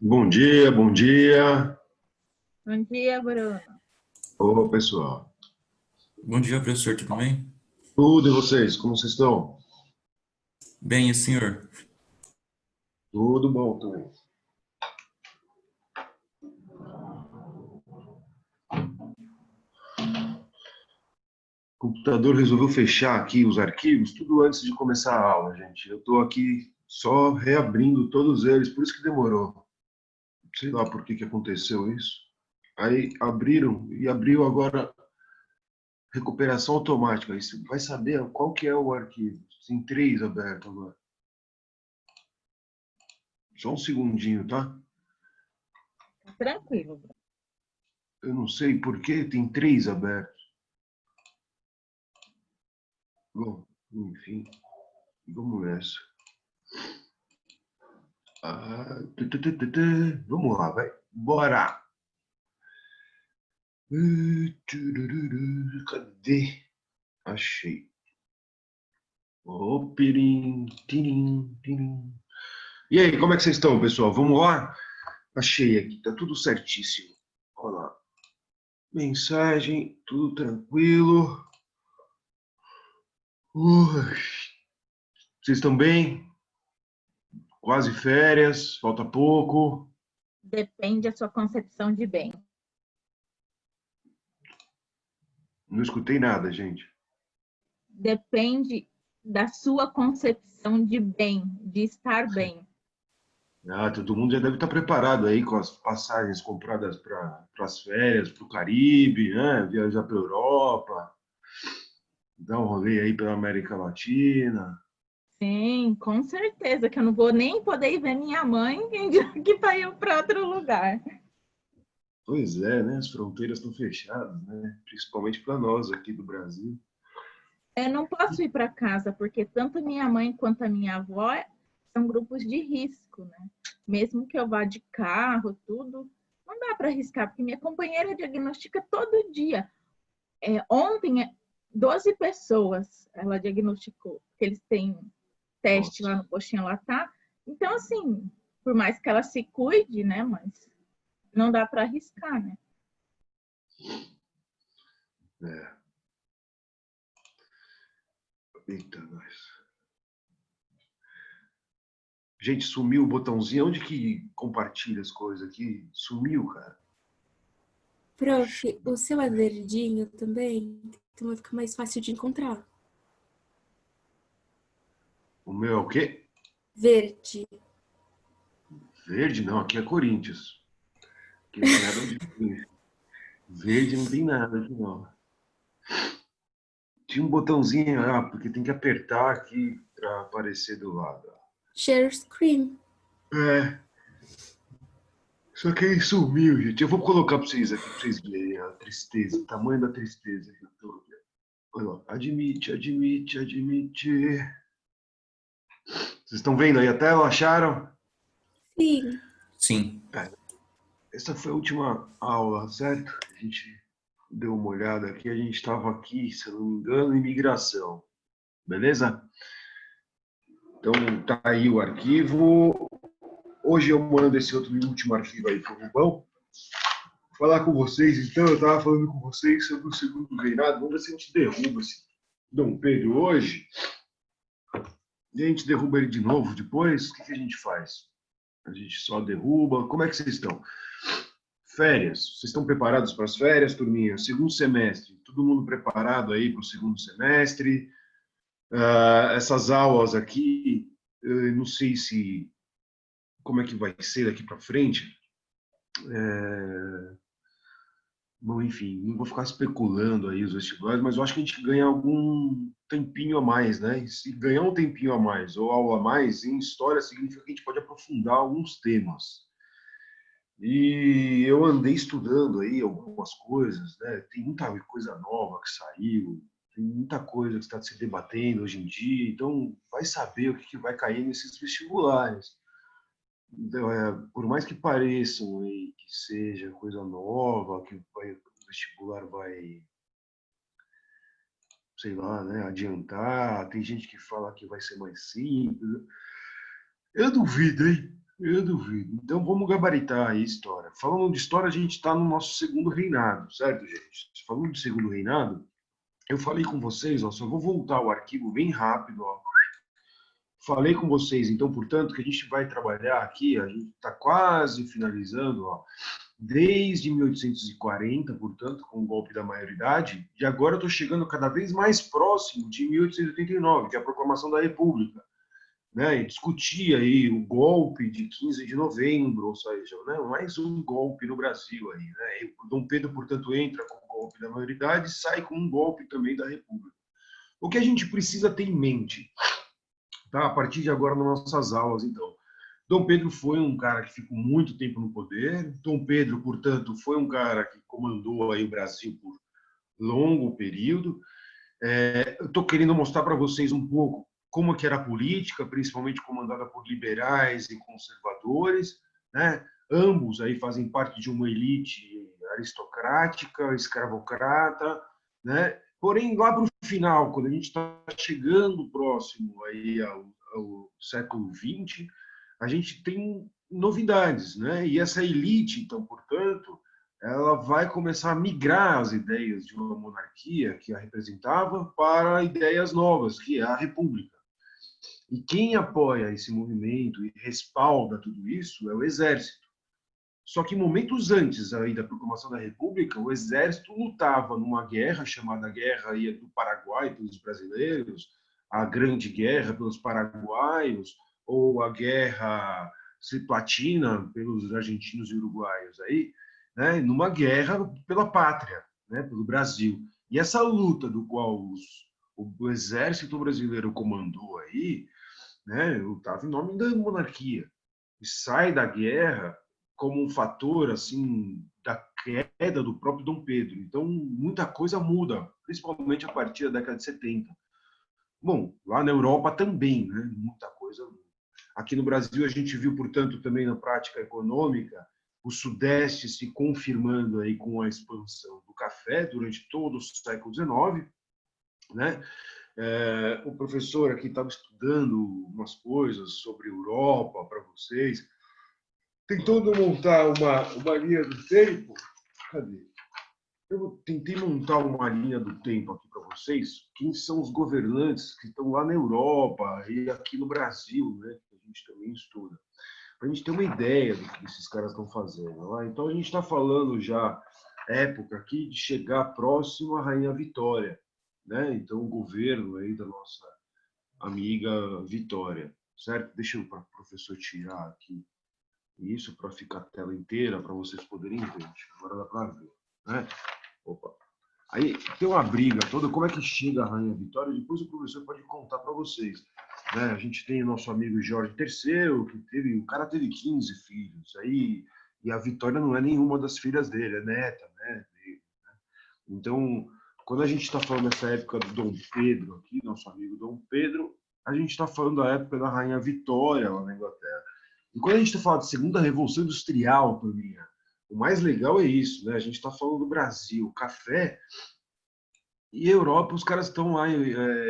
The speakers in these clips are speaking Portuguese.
Bom dia, bom dia. Bom dia, Bruno. Ô, pessoal. Bom dia, professor, tudo bem? Tudo e vocês? Como vocês estão? Bem, e o senhor? Tudo bom também. O computador resolveu fechar aqui os arquivos, tudo antes de começar a aula, gente. Eu estou aqui só reabrindo todos eles, por isso que demorou. Sei lá por que aconteceu isso. Aí abriram e abriu agora recuperação automática. Aí você vai saber qual que é o arquivo. Tem 3 abertos agora. Só um segundinho, tá? Tranquilo, Bruno. Eu não sei por que tem 3 abertos. Bom, enfim, vamos nessa. Vamos lá, vai. Bora! Cadê? Achei. Pirim, tirim, tirim. E aí, como é que vocês estão, pessoal? Vamos lá? Achei aqui, tá tudo certíssimo. Olha lá. Mensagem, tudo tranquilo. Ui, vocês estão bem? Quase férias, falta pouco. Depende da sua concepção de bem. Não escutei nada, gente. Depende da sua concepção de bem, de estar bem. Ah, todo mundo já deve estar preparado aí com as passagens compradas para as férias, para o Caribe, né? Viajar para a Europa, dar um rolê aí pela América Latina. Sim, com certeza, que eu não vou nem poder ir ver minha mãe, quem dirá que vai ir para outro lugar. Pois é, né? As fronteiras estão fechadas, né? Principalmente para nós aqui do Brasil. Eu não posso ir para casa, porque tanto minha mãe quanto a minha avó são grupos de risco, né? Mesmo que eu vá de carro, tudo, não dá para arriscar, porque minha companheira diagnostica todo dia. Ontem, 12 pessoas ela diagnosticou, que eles têm teste lá Nossa, no postinho Latá. Então, assim, por mais que ela se cuide, né, mas não dá para arriscar, né? é. Eita, nós. Gente, sumiu o botãozinho. Onde que compartilha as coisas aqui? Sumiu, cara. Prof, o seu é verdinho também? Então vai ficar mais fácil de encontrar. O meu é o quê? Verde. Verde? Não, aqui é Corinthians. Aqui não tem nada de verde, não tem nada aqui, não. Tinha um botãozinho, porque tem que apertar aqui para aparecer do lado. Share screen. É, só que aí sumiu, gente. Eu vou colocar para vocês aqui, para vocês verem a tristeza, o tamanho da tristeza que eu tô. Olha lá, admite, admite, admite. Vocês estão vendo aí a tela? Acharam? Sim. Sim. Essa foi a última aula, certo? A gente deu uma olhada aqui, a gente estava aqui, se eu não me engano, em migração. Beleza? Então tá aí o arquivo. Hoje eu mando esse outro último arquivo aí pro Rubão. Falar com vocês, então, eu estava falando com vocês sobre o segundo reinado. Vamos ver se a gente derruba esse Dom Pedro hoje. E a gente derruba ele de novo depois. O que a gente faz? A gente só derruba. Como é que vocês estão? Férias. Vocês estão preparados para as férias, turminha? Segundo semestre. Todo mundo preparado aí para o segundo semestre? Essas aulas aqui, eu não sei se como é que vai ser daqui para frente. Bom, enfim, não vou ficar especulando aí os vestibulares, mas eu acho que a gente ganha algum tempinho a mais, né? E se ganhar um tempinho a mais ou aula a mais, em história significa que a gente pode aprofundar alguns temas. E eu andei estudando aí algumas coisas, né? Tem muita coisa nova que saiu, tem muita coisa que está se debatendo hoje em dia, então vai saber o que vai cair nesses vestibulares. Então, por mais que pareçam aí que seja coisa nova, que o vestibular vai, sei lá, né, adiantar. Tem gente que fala que vai ser mais simples. Eu duvido, hein? Eu duvido. Então vamos gabaritar aí a história. Falando de história, a gente está no nosso segundo reinado, certo, gente? Falando de segundo reinado, eu falei com vocês, ó, só vou voltar o arquivo bem rápido, ó. Falei com vocês, então, portanto, que a gente vai trabalhar aqui, a gente está quase finalizando, ó, desde 1840, portanto, com o golpe da maioridade, e agora eu estou chegando cada vez mais próximo de 1889, que é a proclamação da República, né? E discutir aí o golpe de 15 de novembro, ou seja, né, mais um golpe no Brasil aí, né? E Dom Pedro, portanto, entra com o golpe da maioridade e sai com um golpe também da República. O que a gente precisa ter em mente, tá? A partir de agora nas nossas aulas, então. Dom Pedro foi um cara que ficou muito tempo no poder. Dom Pedro, portanto, foi um cara que comandou aí o Brasil por longo período. Eu estou querendo mostrar para vocês um pouco como que era a política, principalmente comandada por liberais e conservadores, né? Ambos aí fazem parte de uma elite aristocrática, escravocrata, né? Porém, lá para o final, quando a gente está chegando próximo aí ao século XX, a gente tem novidades, né? E essa elite, então, portanto, ela vai começar a migrar as ideias de uma monarquia que a representava para ideias novas, que é a república. E quem apoia esse movimento e respalda tudo isso é o exército. Só que momentos antes aí da proclamação da república, o exército lutava numa guerra chamada Guerra do Paraguai pelos brasileiros, a Grande Guerra pelos paraguaios, ou a Guerra Ciplatina pelos argentinos e uruguaios aí, né, numa guerra pela pátria, né, pelo Brasil. E essa luta do qual o exército brasileiro comandou aí, né, lutava em nome da monarquia. E sai da guerra como um fator assim da queda do próprio Dom Pedro. Então, muita coisa muda, principalmente a partir da década de 70. Bom, lá na Europa também, né, muita coisa muda. Aqui no Brasil, a gente viu, portanto, também na prática econômica, o Sudeste se confirmando aí com a expansão do café durante todo o século XIX, né? O professor aqui estava estudando umas coisas sobre Europa para vocês, tentando montar uma linha do tempo. Cadê? Eu tentei montar uma linha do tempo aqui para vocês. Quem são os governantes que estão lá na Europa e aqui no Brasil, né? Que a gente também estuda, para a gente ter uma ideia do que esses caras estão fazendo. Então a gente está falando já época aqui de chegar próximo à Rainha Vitória, né? Então o governo aí da nossa amiga Vitória, certo? Deixa o professor tirar aqui isso para ficar a tela inteira para vocês poderem ver. Agora dá para ver, né? Opa. Aí tem uma briga toda, como é que chega a Rainha Vitória? Depois o professor pode contar para vocês. Né? A gente tem o nosso amigo Jorge III, o cara teve 15 filhos, aí, e a Vitória não é nenhuma das filhas dele, é neta, né? Então, quando a gente está falando dessa época do Dom Pedro aqui, nosso amigo Dom Pedro, a gente está falando da época da Rainha Vitória lá na Inglaterra. E quando a gente está falando de segunda revolução industrial, turminha, o mais legal é isso, né? A gente está falando do Brasil, café, e Europa, os caras estão lá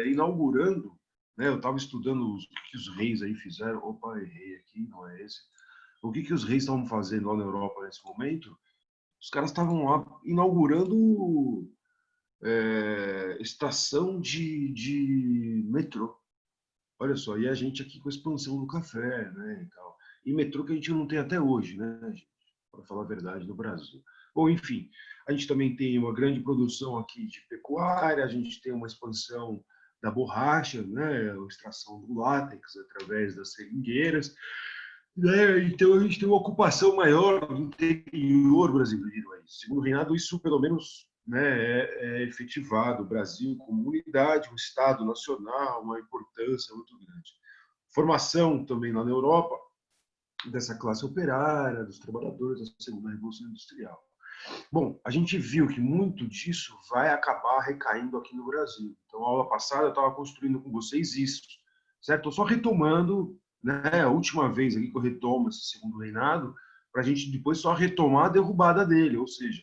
inaugurando, né? Eu estava estudando o que os reis aí fizeram. Opa, errei aqui, não é esse. O que os reis estavam fazendo lá na Europa nesse momento? Os caras estavam lá inaugurando estação de metrô. Olha só, e a gente aqui com a expansão do café, né? E metrô que a gente não tem até hoje, né, gente? Para falar a verdade, no Brasil. Bom, enfim, a gente também tem uma grande produção aqui de pecuária, a gente tem uma expansão da borracha, né, a extração do látex através das seringueiras, né, então a gente tem uma ocupação maior do interior brasileiro. Aí. Segundo o Reinado, isso pelo menos né, é efetivado. O Brasil como unidade, um Estado nacional, uma importância muito grande. Formação também lá na Europa, dessa classe operária, dos trabalhadores da segunda revolução industrial. Bom, a gente viu que muito disso vai acabar recaindo aqui no Brasil. Então, a aula passada eu estava construindo com vocês isso, certo? Estou só retomando, né, a última vez aqui que eu retomo esse segundo reinado, para a gente depois só retomar a derrubada dele, ou seja,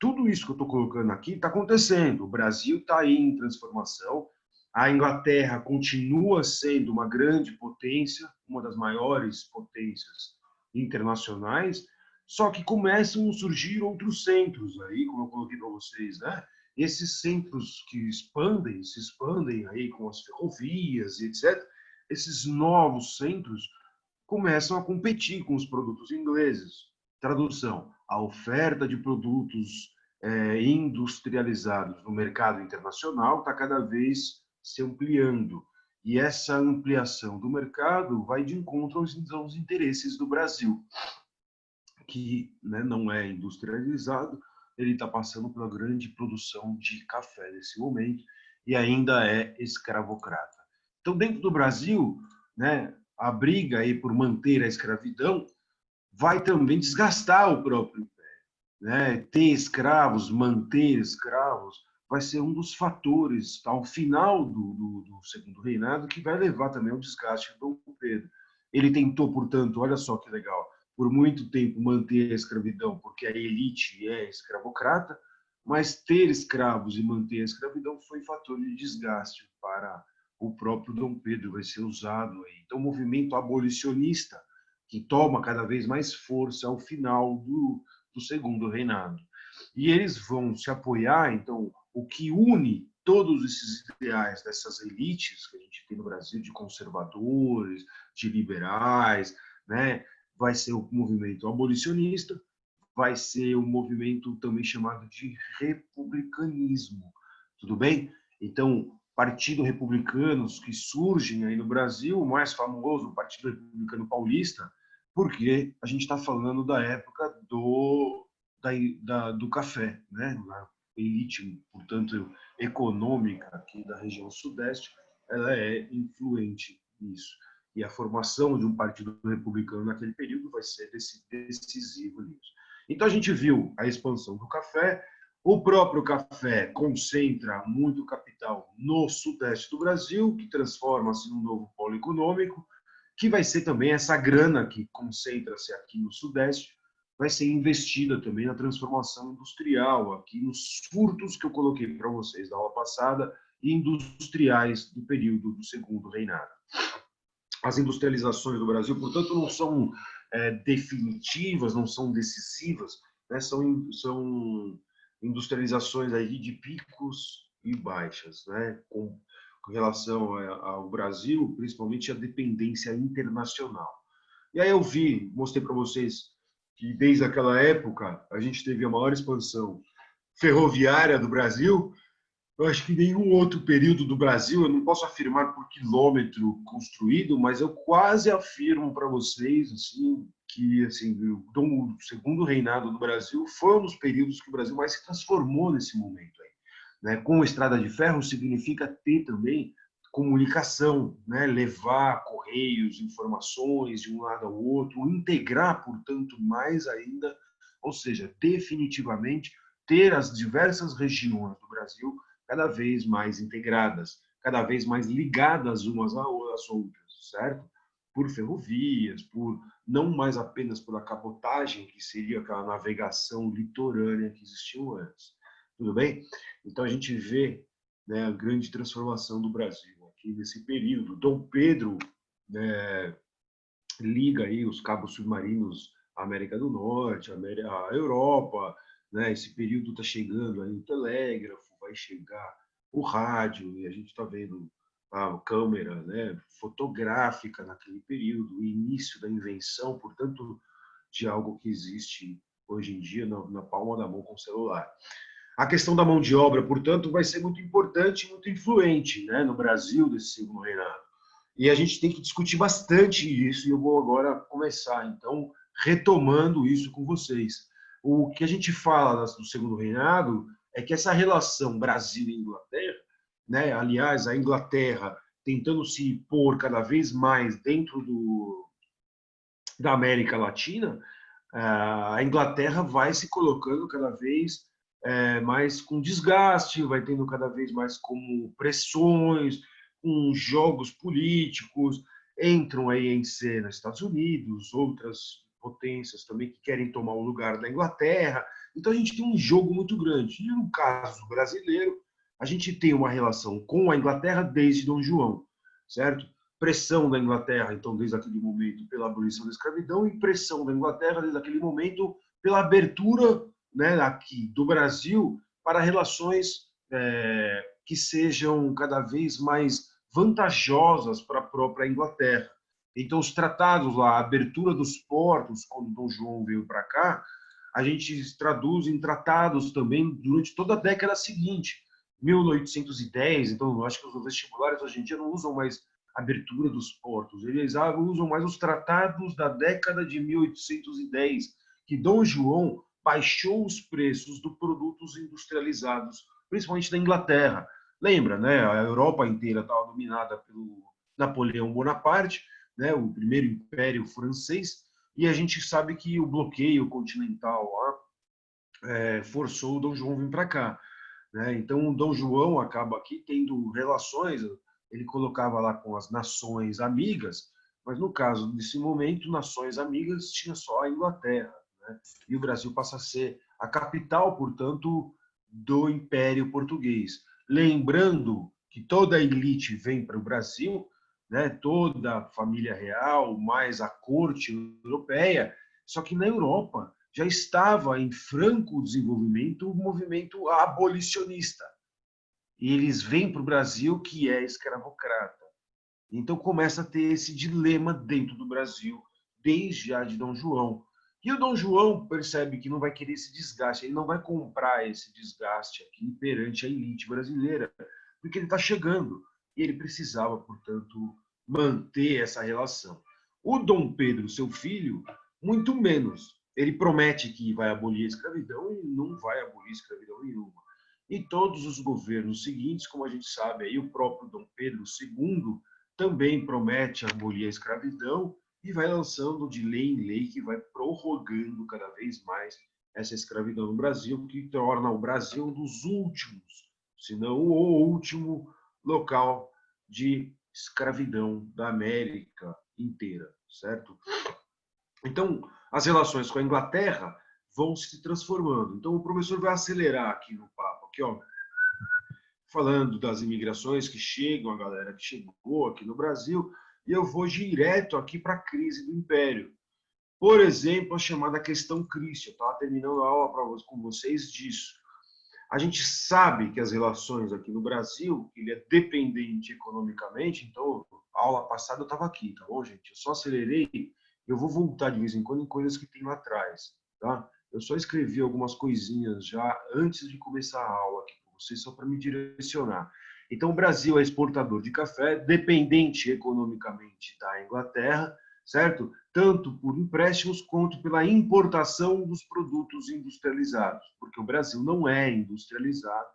tudo isso que eu estou colocando aqui está acontecendo. O Brasil está aí em transformação. A Inglaterra continua sendo uma grande potência, uma das maiores potências internacionais, só que começam a surgir outros centros aí, como eu coloquei para vocês, né? Esses centros que se expandem aí com as ferrovias e etc. Esses novos centros começam a competir com os produtos ingleses. Tradução: a oferta de produtos industrializados no mercado internacional está cada vez se ampliando. E essa ampliação do mercado vai de encontro aos interesses do Brasil, que, né, não é industrializado, ele está passando pela grande produção de café nesse momento e ainda é escravocrata. Então, dentro do Brasil, né, a briga aí por manter a escravidão vai também desgastar o próprio império, né? Ter escravos, manter escravos, vai ser um dos fatores ao final do segundo reinado que vai levar também ao desgaste do Dom Pedro. Ele tentou, portanto, olha só que legal, por muito tempo manter a escravidão, porque a elite é escravocrata, mas ter escravos e manter a escravidão foi fator de desgaste para o próprio Dom Pedro, vai ser usado aí. Então, o movimento abolicionista, que toma cada vez mais força ao final do segundo reinado. E eles vão se apoiar, então, o que une todos esses ideais dessas elites que a gente tem no Brasil, de conservadores, de liberais, né? Vai ser o movimento abolicionista, vai ser o movimento também chamado de republicanismo, tudo bem? Então, Partido Republicanos que surgem aí no Brasil, o mais famoso, o Partido Republicano Paulista, porque a gente está falando da época do café, né? A elite, portanto, econômica aqui da região sudeste, ela é influente nisso. E a formação de um partido republicano naquele período vai ser decisivo nisso. Então a gente viu a expansão do café, o próprio café concentra muito capital no sudeste do Brasil, que transforma-se num novo polo econômico, que vai ser também essa grana que concentra-se aqui no sudeste, vai ser investida também na transformação industrial, aqui nos furtos que eu coloquei para vocês na aula passada, industriais do período do segundo reinado. As industrializações do Brasil, portanto, não são definitivas, não são decisivas, né? São industrializações aí de picos e baixas, né? Com relação ao Brasil, principalmente a dependência internacional. E aí eu mostrei para vocês que desde aquela época a gente teve a maior expansão ferroviária do Brasil. Eu acho que nenhum outro período do Brasil, eu não posso afirmar por quilômetro construído, mas eu quase afirmo para vocês assim, que assim, o segundo reinado do Brasil foi um dos períodos que o Brasil mais se transformou nesse momento aí, né? Com a estrada de ferro significa ter também comunicação, né? Levar correios, informações de um lado ao outro, integrar, portanto, mais ainda, ou seja, definitivamente ter as diversas regiões do Brasil cada vez mais integradas, cada vez mais ligadas umas às outras, certo? Por ferrovias, por não mais apenas pela cabotagem, que seria aquela navegação litorânea que existiu antes. Tudo bem? Então a gente vê, né, a grande transformação do Brasil aqui nesse período. Dom Pedro, né, liga aí os cabos submarinos à América do Norte, à Europa, né? Esse período está chegando aí o telégrafo, vai chegar o rádio, e a gente está vendo a câmera, né, fotográfica naquele período, o início da invenção, portanto, de algo que existe hoje em dia na palma da mão com o celular. A questão da mão de obra, portanto, vai ser muito importante, muito influente, né, no Brasil desse segundo reinado. E a gente tem que discutir bastante isso, e eu vou agora começar, então, retomando isso com vocês. O que a gente fala do segundo reinado é que essa relação Brasil e Inglaterra, né, aliás, a Inglaterra tentando se pôr cada vez mais dentro da América Latina, a Inglaterra vai se colocando cada vez mais com desgaste, vai tendo cada vez mais como pressões, com jogos políticos, entram aí em cena Estados Unidos, outras potências também que querem tomar o lugar da Inglaterra. Então a gente tem um jogo muito grande. E no caso brasileiro, a gente tem uma relação com a Inglaterra desde Dom João, certo? Pressão da Inglaterra, então, desde aquele momento, pela abolição da escravidão, e pressão da Inglaterra, desde aquele momento, pela abertura, né, aqui do Brasil para relações que sejam cada vez mais vantajosas para a própria Inglaterra. Então, os tratados lá, a abertura dos portos, quando Dom João veio para cá, a gente traduz em tratados também durante toda a década seguinte, 1810. Então, eu acho que os vestibulares hoje em dia não usam mais abertura dos portos, eles usam mais os tratados da década de 1810, que Dom João baixou os preços dos produtos industrializados, principalmente da Inglaterra. Lembra, né? A Europa inteira estava dominada pelo Napoleão Bonaparte, né? O primeiro império francês, e a gente sabe que o bloqueio continental lá forçou o Dom João a vir para cá, né? Então, o Dom João acaba aqui tendo relações, ele colocava lá com as nações amigas, mas no caso desse momento, nações amigas tinha só a Inglaterra, né? E o Brasil passa a ser a capital, portanto, do Império Português. Lembrando que toda a elite vem para o Brasil, né? Toda a família real, mais a corte europeia, só que na Europa já estava em franco desenvolvimento o movimento abolicionista. E eles vêm para o Brasil, que é escravocrata. Então começa a ter esse dilema dentro do Brasil, desde já de Dom João. E o Dom João percebe que não vai querer esse desgaste, ele não vai comprar esse desgaste aqui perante a elite brasileira, porque ele está chegando e ele precisava, portanto, manter essa relação. O Dom Pedro, seu filho, muito menos. Ele promete que vai abolir a escravidão e não vai abolir escravidão nenhuma. E todos os governos seguintes, como a gente sabe, aí o próprio Dom Pedro II também promete abolir a escravidão e vai lançando de lei em lei que vai prorrogando cada vez mais essa escravidão no Brasil, que torna o Brasil um dos últimos, se não o último local de escravidão da América inteira, certo? Então, as relações com a Inglaterra vão se transformando. Então, o professor vai acelerar aqui no papo, aqui, ó, falando das imigrações que chegam, a galera que chegou aqui no Brasil, e eu vou direto aqui para a crise do Império. Por exemplo, a chamada questão Christie. Eu estava terminando a aula com vocês disso. A gente sabe que as relações aqui no Brasil, ele é dependente economicamente, então, a aula passada eu estava aqui, tá bom, gente? Eu só acelerei, eu vou voltar de vez em quando em coisas que tem lá atrás, tá? Eu só escrevi algumas coisinhas já antes de começar a aula aqui com vocês, só para me direcionar. Então, o Brasil é exportador de café, dependente economicamente da Inglaterra, certo? Tanto por empréstimos quanto pela importação dos produtos industrializados, porque o Brasil não é industrializado,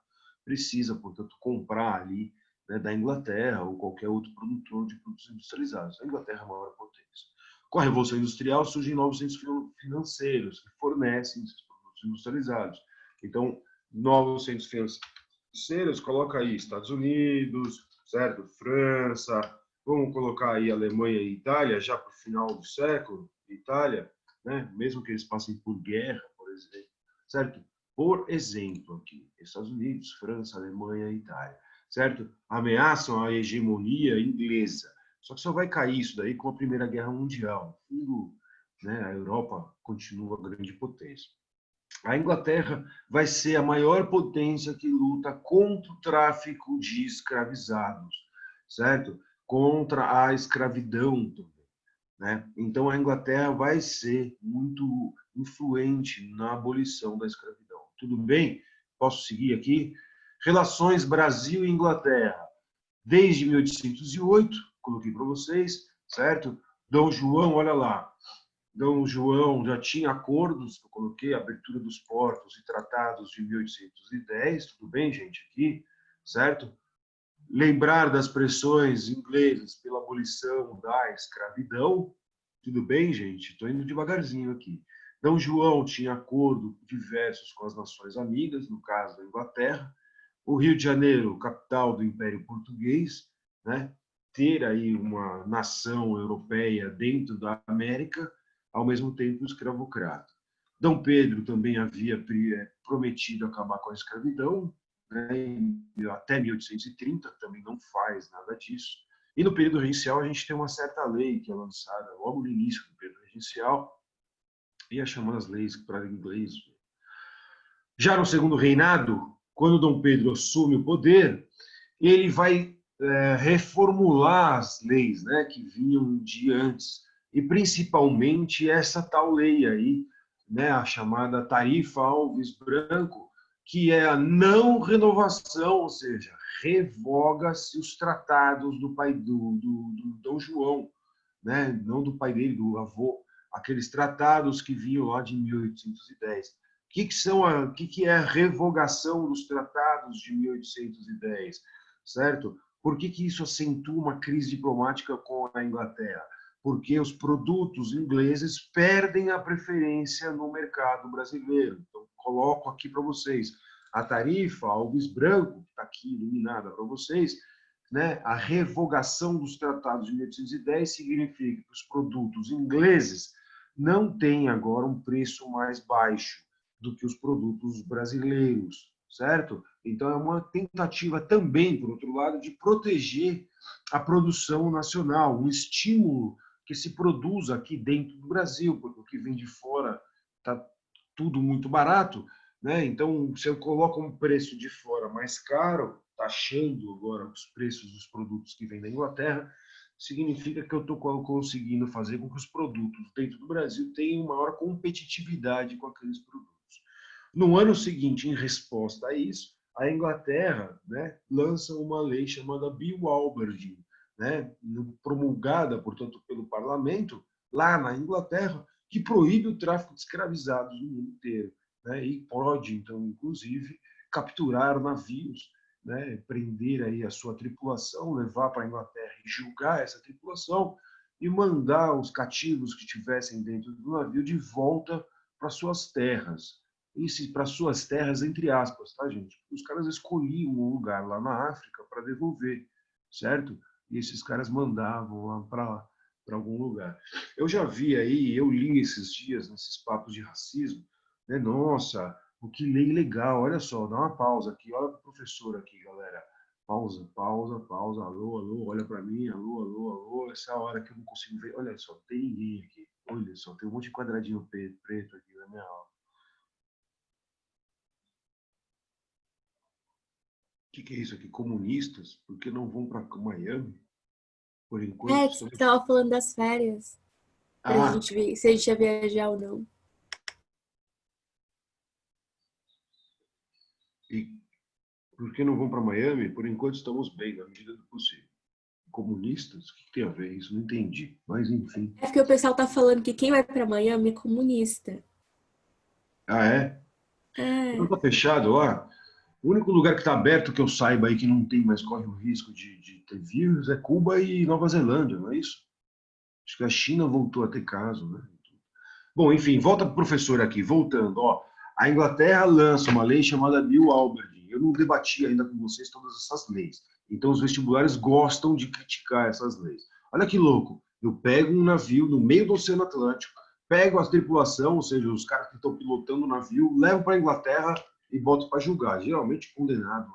precisa, portanto, comprar ali, né, da Inglaterra ou qualquer outro produtor de produtos industrializados. A Inglaterra é a maior potência. Com a Revolução Industrial surgem novos centros financeiros que fornecem esses produtos industrializados. Então, novos centros financeiros, coloca aí Estados Unidos, certo? França, vamos colocar aí Alemanha e Itália, já para o final do século, Itália, né? Mesmo que eles passem por guerra, por exemplo, certo? Por exemplo, aqui, Estados Unidos, França, Alemanha e Itália, certo? Ameaçam a hegemonia inglesa. Só que só vai cair isso daí com a Primeira Guerra Mundial. No fundo, né, a Europa continua grande potência. A Inglaterra vai ser a maior potência que luta contra o tráfico de escravizados, certo? Contra a escravidão também, né? Então a Inglaterra vai ser muito influente na abolição da escravidão. Tudo bem? Posso seguir aqui? Relações Brasil e Inglaterra. Desde 1808, coloquei para vocês, certo? Dom João, olha lá. Dom João já tinha acordos, eu coloquei a abertura dos portos e tratados de 1810, tudo bem, gente, aqui, certo? Lembrar das pressões inglesas pela abolição da escravidão, tudo bem, gente? Estou indo devagarzinho aqui. Dom João tinha acordos diversos com as nações amigas, no caso da Inglaterra. O Rio de Janeiro, capital do Império Português, né? Ter aí uma nação europeia dentro da América, ao mesmo tempo escravocrata. Dom Pedro também havia prometido acabar com a escravidão, né, até 1830, também não faz nada disso. E no período regencial a gente tem uma certa lei que é lançada logo no início do período regencial, e é chamada as leis para inglês. Já no segundo reinado, quando Dom Pedro assume o poder, ele vai reformular as leis, né, que vinham de antes, e principalmente essa tal lei aí, né, a chamada Tarifa Alves Branco, que é a não renovação, ou seja, revoga-se os tratados do pai do Dom João, né, não do pai dele, do avô, aqueles tratados que vinham lá de 1810. O que é a revogação dos tratados de 1810, certo? Por que isso acentua uma crise diplomática com a Inglaterra? Porque os produtos ingleses perdem a preferência no mercado brasileiro. Então, coloco aqui para vocês a tarifa Alves Branco, que está aqui iluminada para vocês, né? A revogação dos tratados de 1810 significa que os produtos ingleses não têm agora um preço mais baixo do que os produtos brasileiros, certo? Então, é uma tentativa também, por outro lado, de proteger a produção nacional, um estímulo que se produza aqui dentro do Brasil, porque o que vem de fora está tudo muito barato, né? Então, se eu coloco um preço de fora mais caro, taxando agora os preços dos produtos que vêm da Inglaterra, significa que eu estou conseguindo fazer com que os produtos dentro do Brasil tenham maior competitividade com aqueles produtos. No ano seguinte, em resposta a isso, a Inglaterra, né, lança uma lei chamada Bill Alberdin, né, promulgada, portanto, pelo parlamento, lá na Inglaterra, que proíbe o tráfico de escravizados no mundo inteiro, né, e pode, então, inclusive, capturar navios, né, prender aí a sua tripulação, levar para a Inglaterra e julgar essa tripulação e mandar os cativos que estivessem dentro do navio de volta para suas terras. Isso para suas terras, entre aspas, tá, gente? Os caras escolhiam um lugar lá na África para devolver, certo? E esses caras mandavam lá para algum lugar. Eu já vi aí, eu li esses dias, nesses papos de racismo, né? Nossa, o que lei legal, olha só, dá uma pausa aqui, olha para o professor aqui, galera. Pausa, pausa, pausa, alô, alô, olha para mim, alô, alô, alô, essa hora que eu não consigo ver, olha só, tem ninguém aqui, olha só, tem um monte de quadradinho preto aqui na minha aula. O que é isso aqui? Comunistas? Por que não vão para Miami? Por enquanto. Você estava falando das férias. Pra gente ver se a gente ia viajar ou não. E por que não vão para Miami? Por enquanto estamos bem, na medida do possível. Comunistas? O que tem a ver isso? Não entendi. Mas enfim. É porque o pessoal tá falando que quem vai para Miami é comunista. Ah, é? Não É. está fechado lá? O único lugar que está aberto que eu saiba aí que não tem mais corre o risco de ter vírus é Cuba e Nova Zelândia, não é isso? Acho que a China voltou a ter caso, né? Bom, enfim, volta para o professor aqui, voltando. Ó, a Inglaterra lança uma lei chamada Bill Alberdin. Eu não debati ainda com vocês todas essas leis. Então, os vestibulares gostam de criticar essas leis. Olha que louco. Eu pego um navio no meio do Oceano Atlântico, pego a tripulação, ou seja, os caras que estão pilotando o navio, levo para a Inglaterra e boto para julgar. Geralmente condenado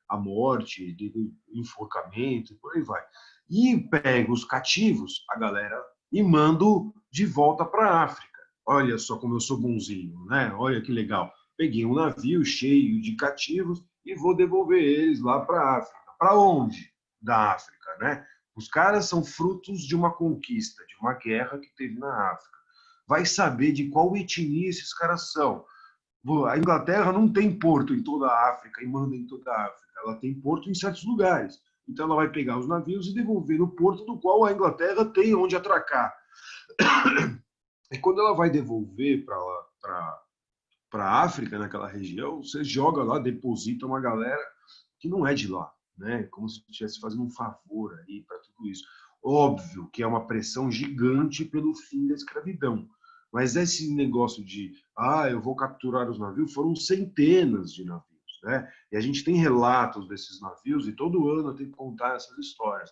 à morte, de enforcamento e por aí vai. E pego os cativos, a galera, e mando de volta para a África. Olha só como eu sou bonzinho, né? Olha que legal. Peguei um navio cheio de cativos e vou devolver eles lá para a África. Para onde? Da África, né? Os caras são frutos de uma conquista, de uma guerra que teve na África. Vai saber de qual etnia esses caras são. A Inglaterra não tem porto em toda a África e manda em toda a África. Ela tem porto em certos lugares. Então ela vai pegar os navios e devolver no porto do qual a Inglaterra tem onde atracar. E quando ela vai devolver para a África, naquela região, você joga lá, deposita uma galera que não é de lá, né? Como se estivesse fazendo um favor aí para tudo isso. Óbvio que é uma pressão gigante pelo fim da escravidão. Mas esse negócio de, eu vou capturar os navios, foram centenas de navios, né? E a gente tem relatos desses navios e todo ano eu tenho que contar essas histórias.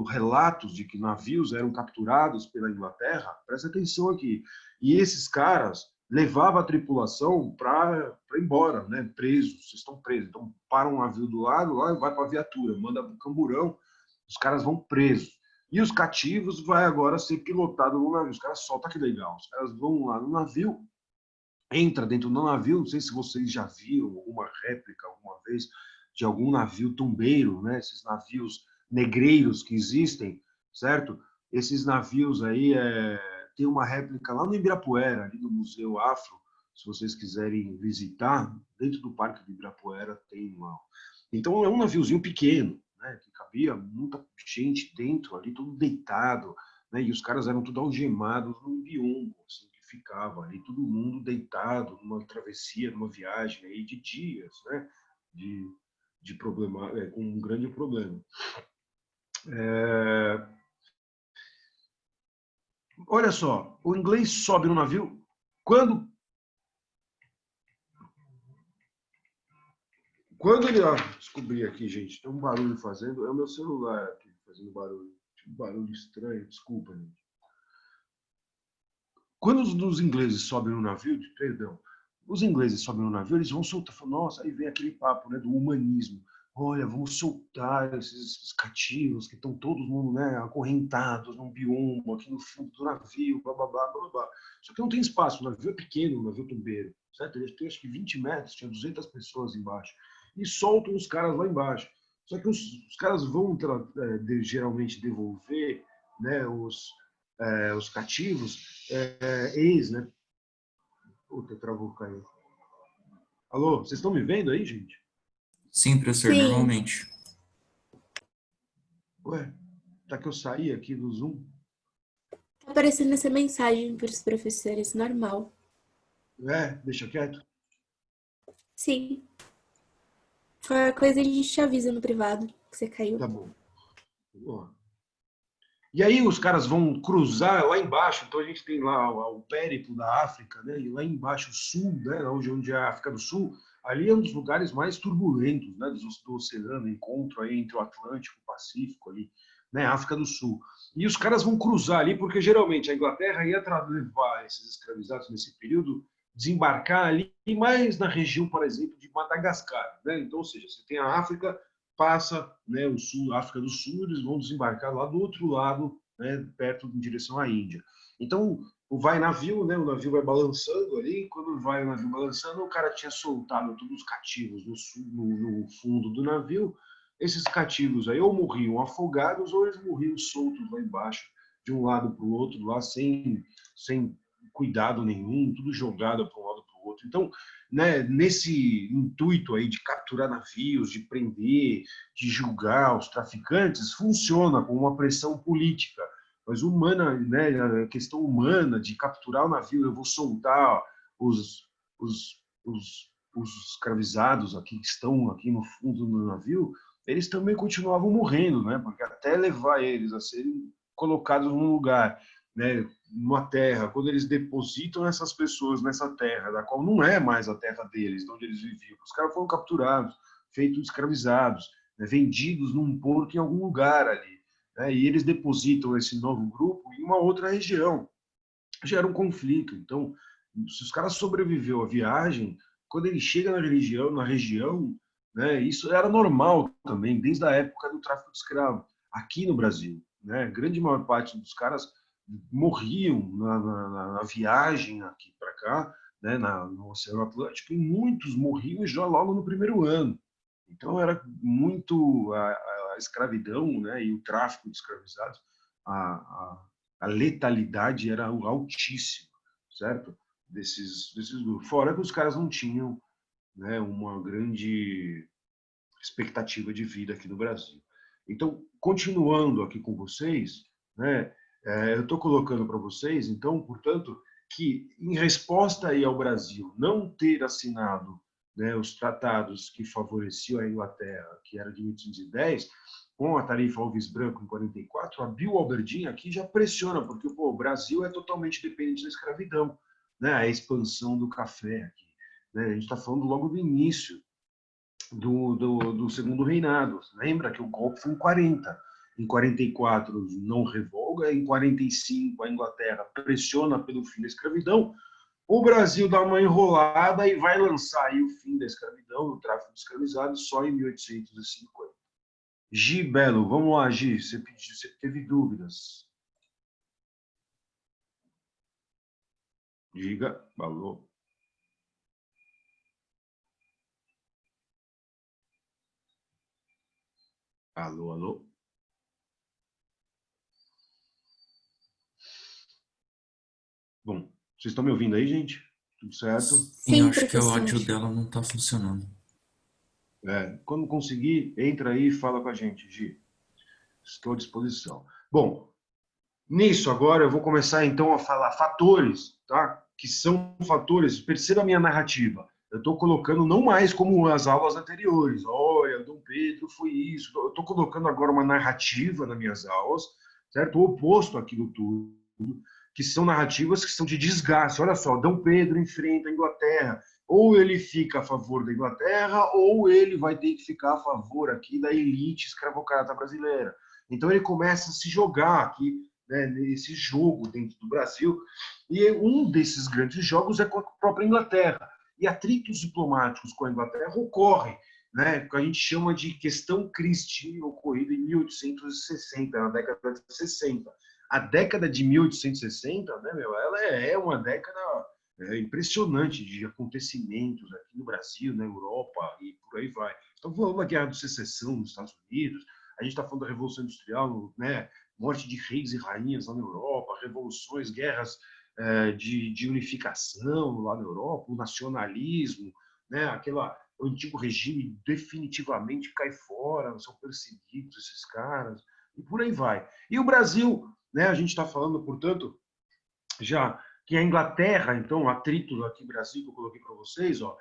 relatos de que navios eram capturados pela Inglaterra, presta atenção aqui, e esses caras levavam a tripulação para ir embora, né? Presos, vocês estão presos. Então, para um navio do lado, lá vai para a viatura, manda para o camburão, os caras vão presos. E os cativos vai agora ser pilotado no navio. Os caras soltam, que legal. Os caras vão lá no navio, entra dentro do navio, não sei se vocês já viram alguma réplica alguma vez de algum navio tombeiro, né? Esses navios negreiros que existem, certo? Esses navios aí, tem uma réplica lá no Ibirapuera, ali no Museu Afro, se vocês quiserem visitar, dentro do Parque do Ibirapuera tem uma... Então é um naviozinho pequeno, né? Que cabia muita gente dentro ali, tudo deitado, né? E os caras eram tudo algemados num biombo, assim, que ficava ali, todo mundo deitado numa travessia, numa viagem aí de dias, né? De problema, com um grande problema. Olha só, o inglês sobe no navio quando ele... descobri aqui, gente, tem um barulho fazendo, é o meu celular aqui fazendo barulho. Um barulho estranho, desculpa, gente. Quando os ingleses sobem no navio, perdão, os ingleses sobem no navio, eles vão soltar, nossa, aí vem aquele papo, né, do humanismo. Olha, vamos soltar esses cativos que estão todos mundo, né, acorrentados num biombo aqui no fundo do navio, blá, blá, blá, blá, blá. Só que não tem espaço, o navio é pequeno, o navio tombeiro, certo? Ele tem acho que 20 metros, tinha 200 pessoas embaixo. E soltam os caras lá embaixo. Só que os caras vão geralmente devolver, né, os cativos, né? Puta, travou, caiu. Alô, vocês estão me vendo aí, gente? Sim, professor, Sim. normalmente. Ué, tá que eu saí aqui do Zoom? Tá aparecendo essa mensagem para os professores, normal. Deixa quieto. Sim. Qualquer coisa a gente te avisa no privado que você caiu. Tá bom. Ó. E aí os caras vão cruzar lá embaixo, então a gente tem lá o périplo da África, né? E lá embaixo o sul, né? Onde é a África do Sul, ali é um dos lugares mais turbulentos, né? Do oceano, encontro aí entre o Atlântico e o Pacífico ali, né? África do Sul. E os caras vão cruzar ali porque geralmente a Inglaterra ia levar esses escravizados nesse período, desembarcar ali, mais na região, por exemplo, de Madagascar, né? Então, ou seja, você tem a África, passa, né, o sul, África do Sul, eles vão desembarcar lá do outro lado, né, perto em direção à Índia. Então, vai navio, né, o navio vai balançando ali, quando vai o navio balançando, o cara tinha soltado todos os cativos no fundo do navio. Esses cativos aí ou morriam afogados ou eles morriam soltos lá embaixo, de um lado para o outro, lá sem cuidado nenhum, tudo jogado para um lado para o outro. Então, né, nesse intuito aí de capturar navios, de prender, de julgar os traficantes, funciona como uma pressão política, mas humana, né, a questão humana de capturar o navio, eu vou soltar os escravizados aqui que estão aqui no fundo do navio, eles também continuavam morrendo, né, porque até levar eles a serem colocados num lugar, né, numa terra, quando eles depositam essas pessoas nessa terra, da qual não é mais a terra deles, de onde eles viviam, os caras foram capturados, feitos escravizados, né, vendidos num porto em algum lugar ali, né, e eles depositam esse novo grupo em uma outra região, gera um conflito. Então, se os caras sobreviveu à viagem, quando ele chega na região, né, isso era normal também, desde a época do tráfico de escravos, aqui no Brasil, né, a grande maior parte dos caras morriam na viagem aqui para cá, né, no Oceano Atlântico, e muitos morriam já logo no primeiro ano. Então era muito a escravidão, né, e o tráfico de escravizados, a letalidade era altíssima, certo? Desses grupos. Fora que os caras não tinham, né, uma grande expectativa de vida aqui no Brasil. Então, continuando aqui com vocês, né, eu estou colocando para vocês, então, portanto, que em resposta aí ao Brasil não ter assinado, né, os tratados que favoreciam a Inglaterra, que era de 1810, com a tarifa Alves Branco em 44, a Bill Alberdin aqui já pressiona, porque o Brasil é totalmente dependente da escravidão, né, a expansão do café aqui, né, a gente está falando logo do início do segundo reinado. Lembra que o golpe foi em 40. Em 44 não revoga, em 45 a Inglaterra pressiona pelo fim da escravidão. O Brasil dá uma enrolada e vai lançar aí o fim da escravidão, o tráfico de escravizados, só em 1850. Gi Belo, vamos lá, Gi, você teve dúvidas. Diga, alô. Alô, alô. Bom, vocês estão me ouvindo aí, gente? Tudo certo? Sim, eu Sim, acho que o professor. áudio dela não tá funcionando. Quando conseguir, entra aí e fala com a gente, Gi. Estou à disposição. Bom, nisso agora eu vou começar então a falar fatores, tá? Que são fatores, perceba a minha narrativa. Eu estou colocando não mais como as aulas anteriores. Olha, Dom Pedro foi isso. Eu estou colocando agora uma narrativa nas minhas aulas, certo? O oposto àquilo tudo, que são narrativas que são de desgaste. Olha só, Dom Pedro enfrenta a Inglaterra. Ou ele fica a favor da Inglaterra, ou ele vai ter que ficar a favor aqui da elite escravocrata brasileira. Então ele começa a se jogar aqui, né, nesse jogo dentro do Brasil, e um desses grandes jogos é com a própria Inglaterra. E atritos diplomáticos com a Inglaterra ocorrem, né, que a gente chama de questão Christie, ocorrida em 1860, na década de 60. A década de 1860, né, ela é uma década impressionante de acontecimentos aqui no Brasil, na Europa e por aí vai. Estamos falando da Guerra de Secessão nos Estados Unidos, a gente está falando da Revolução Industrial, né, morte de reis e rainhas lá na Europa, revoluções, guerras de unificação lá na Europa, o nacionalismo, né, o antigo regime definitivamente cai fora, são perseguidos esses caras, e por aí vai. E o Brasil, né, a gente está falando, portanto, já que a Inglaterra, então, atrito aqui Brasil que eu coloquei para vocês, ó,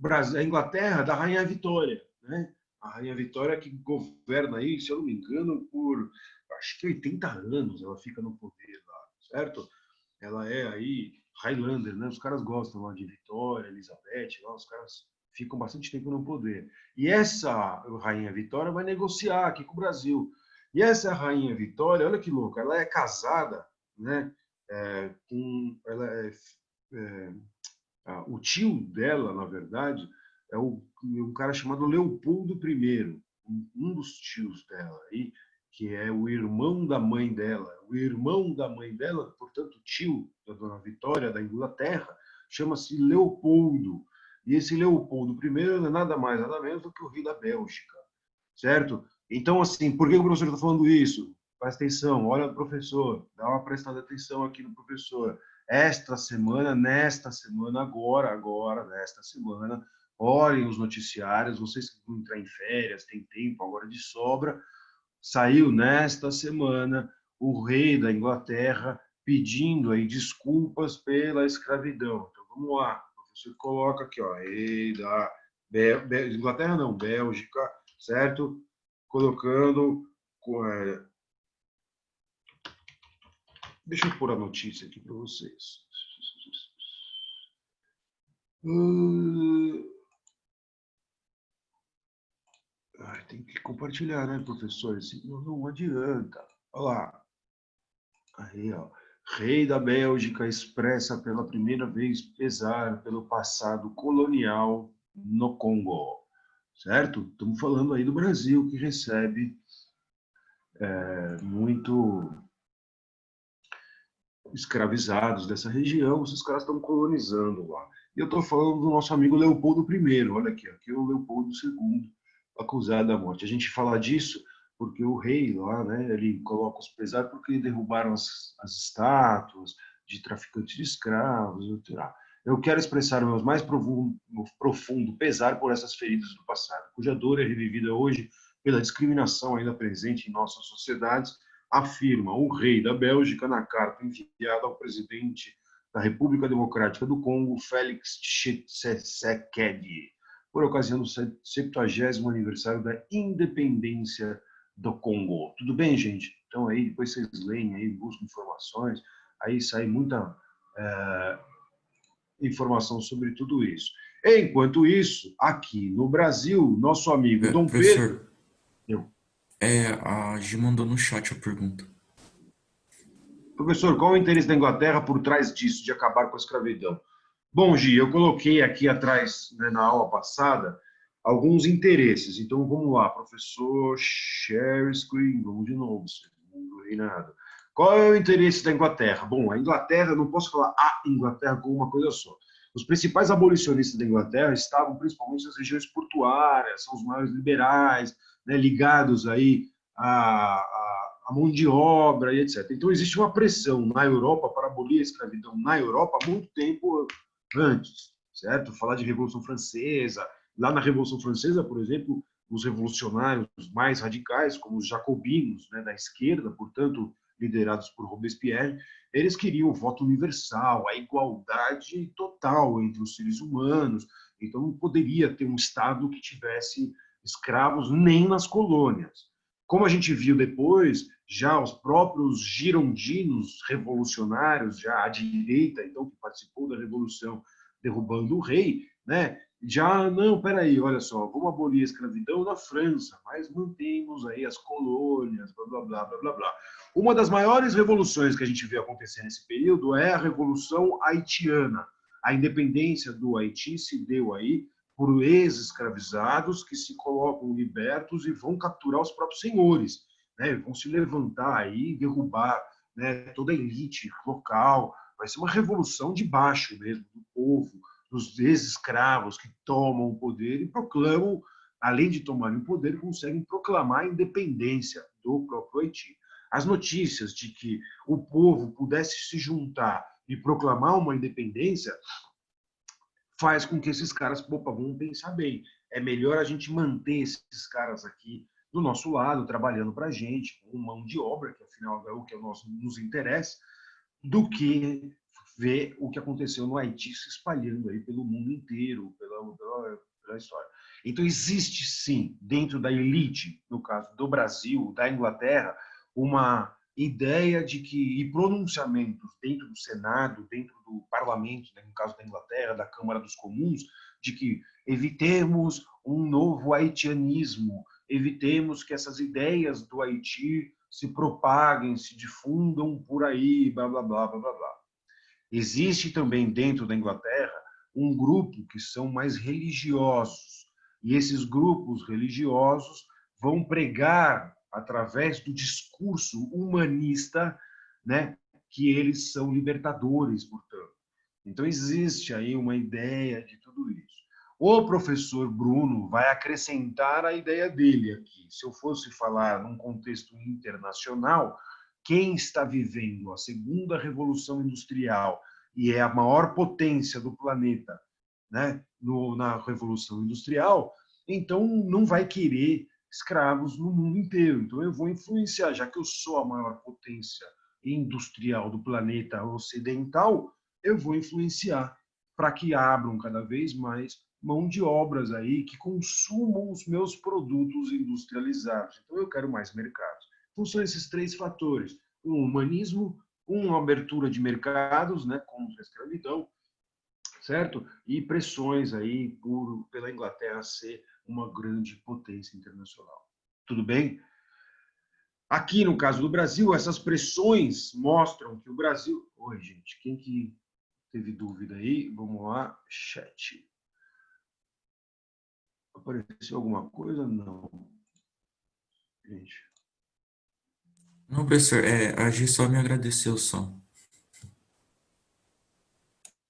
a Inglaterra da Rainha Vitória, né? A Rainha Vitória que governa aí, se eu não me engano, por acho que 80 anos ela fica no poder lá, certo? Ela é aí Highlander, né? Os caras gostam lá de Vitória, Elizabeth, lá os caras ficam bastante tempo no poder. E essa Rainha Vitória vai negociar aqui com o Brasil. E essa Rainha Vitória, olha que louca, ela é casada, né? O tio dela, na verdade, é um cara chamado Leopoldo I, um dos tios dela, aí, que é o irmão da mãe dela. O irmão da mãe dela, portanto, tio da Dona Vitória, da Inglaterra, chama-se Leopoldo. E esse Leopoldo I não é nada mais, nada menos do que o rei da Bélgica, certo? Então, assim, por que o professor está falando isso? Presta atenção, olha o professor, dá uma prestada atenção aqui no professor. Nesta semana, nesta semana, olhem os noticiários, vocês que vão entrar em férias, tem tempo agora de sobra, saiu nesta semana o rei da Inglaterra pedindo aí desculpas pela escravidão. Então, vamos lá, o professor coloca aqui, ó, rei da Inglaterra não, Bélgica, certo? Colocando... Deixa eu pôr a notícia aqui para vocês. Tem que compartilhar, né, professor? Não adianta. Olha lá. Aí, ó. Rei da Bélgica expressa pela primeira vez pesar pelo passado colonial no Congo. Certo? Estamos falando aí do Brasil, que recebe muito escravizados dessa região, esses caras estão colonizando lá. E eu estou falando do nosso amigo Leopoldo I, olha aqui é o Leopoldo II, acusado da morte. A gente fala disso porque o rei lá, né, ele coloca os pesares porque derrubaram as estátuas de traficantes de escravos, etc. Eu quero expressar o meu mais profundo pesar por essas feridas do passado, cuja dor é revivida hoje pela discriminação ainda presente em nossas sociedades, afirma o rei da Bélgica na carta enviada ao presidente da República Democrática do Congo, Félix Tshisekedi, por ocasião do 70º aniversário da independência do Congo. Tudo bem, gente? Então aí depois vocês leem aí, buscam informações, aí sai muita informação sobre tudo isso. Enquanto isso, aqui no Brasil, nosso amigo Dom Professor, Pedro... A Gi mandou no chat a pergunta. Professor, qual é o interesse da Inglaterra por trás disso, de acabar com a escravidão? Bom, Gi, eu coloquei aqui atrás, né, na aula passada, alguns interesses. Então, vamos lá, professor share screen, vamos de novo, segundo Reinado. Qual é o interesse da Inglaterra? Bom, a Inglaterra, não posso falar a Inglaterra como uma coisa só. Os principais abolicionistas da Inglaterra estavam principalmente nas regiões portuárias, são os maiores liberais, né, ligados aí a mão de obra e etc. Então, existe uma pressão na Europa para abolir a escravidão na Europa há muito tempo antes, certo? Falar de Revolução Francesa. Lá na Revolução Francesa, por exemplo, os revolucionários mais radicais, como os jacobinos, né, da esquerda, portanto, liderados por Robespierre, eles queriam o voto universal, a igualdade total entre os seres humanos. Então, não poderia ter um Estado que tivesse escravos nem nas colônias. Como a gente viu depois, já os próprios girondinos revolucionários, já à direita, então, que participou da Revolução derrubando o rei, né? Já, não, peraí, olha só, vamos abolir a escravidão na França, mas mantemos aí as colônias, blá, blá, blá, blá, blá, blá. Uma das maiores revoluções que a gente vê acontecer nesse período é a Revolução Haitiana. A independência do Haiti se deu aí por ex-escravizados que se colocam libertos e vão capturar os próprios senhores, né? Vão se levantar aí, derrubar, né, toda a elite local. Vai ser uma revolução de baixo mesmo, do povo, dos ex-escravos que tomam o poder e proclamam, além de tomarem o poder, conseguem proclamar a independência do próprio Haiti. As notícias de que o povo pudesse se juntar e proclamar uma independência faz com que esses caras, opa, vamos pensar bem. É melhor a gente manter esses caras aqui do nosso lado, trabalhando para a gente, com mão de obra, que afinal é o que nos interessa, do que ver o que aconteceu no Haiti se espalhando aí pelo mundo inteiro, pela história. Então, existe sim, dentro da elite, no caso do Brasil, da Inglaterra, uma ideia de que, e pronunciamentos dentro do Senado, dentro do parlamento, né, no caso da Inglaterra, da Câmara dos Comuns, de que evitemos um novo haitianismo, evitemos que essas ideias do Haiti se propaguem, se difundam por aí, blá, blá, blá, blá, blá, blá. Existe também dentro da Inglaterra um grupo que são mais religiosos, e esses grupos religiosos vão pregar através do discurso humanista, né, que eles são libertadores, portanto. Então existe aí uma ideia de tudo isso. O professor Bruno vai acrescentar a ideia dele aqui. Se eu fosse falar num contexto internacional, quem está vivendo a segunda revolução industrial e é a maior potência do planeta, né, na revolução industrial, então não vai querer escravos no mundo inteiro. Então eu vou influenciar, já que eu sou a maior potência industrial do planeta ocidental, eu vou influenciar para que abram cada vez mais mão de obras aí que consumam os meus produtos industrializados. Então eu quero mais mercados. Então são esses três fatores: um humanismo, uma abertura de mercados, né, contra a escravidão, certo? E pressões aí pela Inglaterra ser uma grande potência internacional. Tudo bem? Aqui no caso do Brasil, essas pressões mostram que o Brasil... Oi, gente, quem que teve dúvida aí? Vamos lá, chat. Apareceu alguma coisa? Não. Gente. Não, professor, a Gi só me agradeceu só.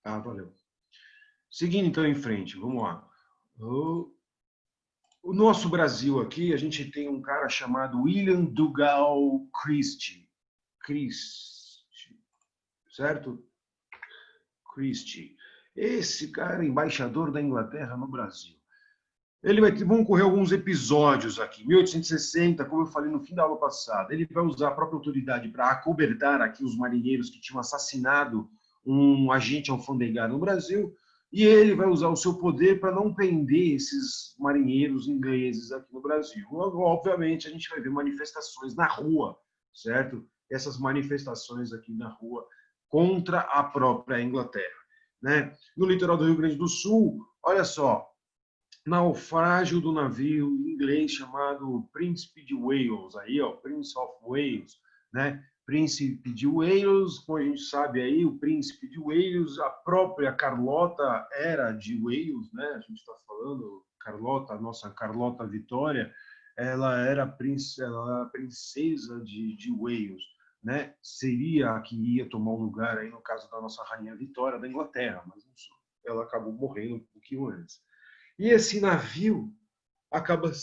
Ah, valeu. Seguindo então em frente, vamos lá. O nosso Brasil aqui, a gente tem um cara chamado William Dougal Christie. Certo? Christie. Esse cara é embaixador da Inglaterra no Brasil. Vão ocorrer alguns episódios aqui. 1860, como eu falei no fim da aula passada, ele vai usar a própria autoridade para acobertar aqui os marinheiros que tinham assassinado um agente alfandegário no Brasil, e ele vai usar o seu poder para não prender esses marinheiros ingleses aqui no Brasil. Obviamente, a gente vai ver manifestações na rua, certo? Essas manifestações aqui na rua contra a própria Inglaterra, né? No litoral do Rio Grande do Sul, olha só, naufrágio do navio inglês chamado Príncipe de Wales, aí, ó, Prince of Wales, né? Príncipe de Wales, como a gente sabe aí, o Príncipe de Wales, a própria Carlota era de Wales, né? A gente está falando, Carlota, a nossa Carlota Vitória, ela era princesa de Wales, né? Seria a que ia tomar o lugar aí no caso da nossa rainha Vitória da Inglaterra, mas não sou. Ela acabou morrendo um pouquinho antes. E esse navio ele acaba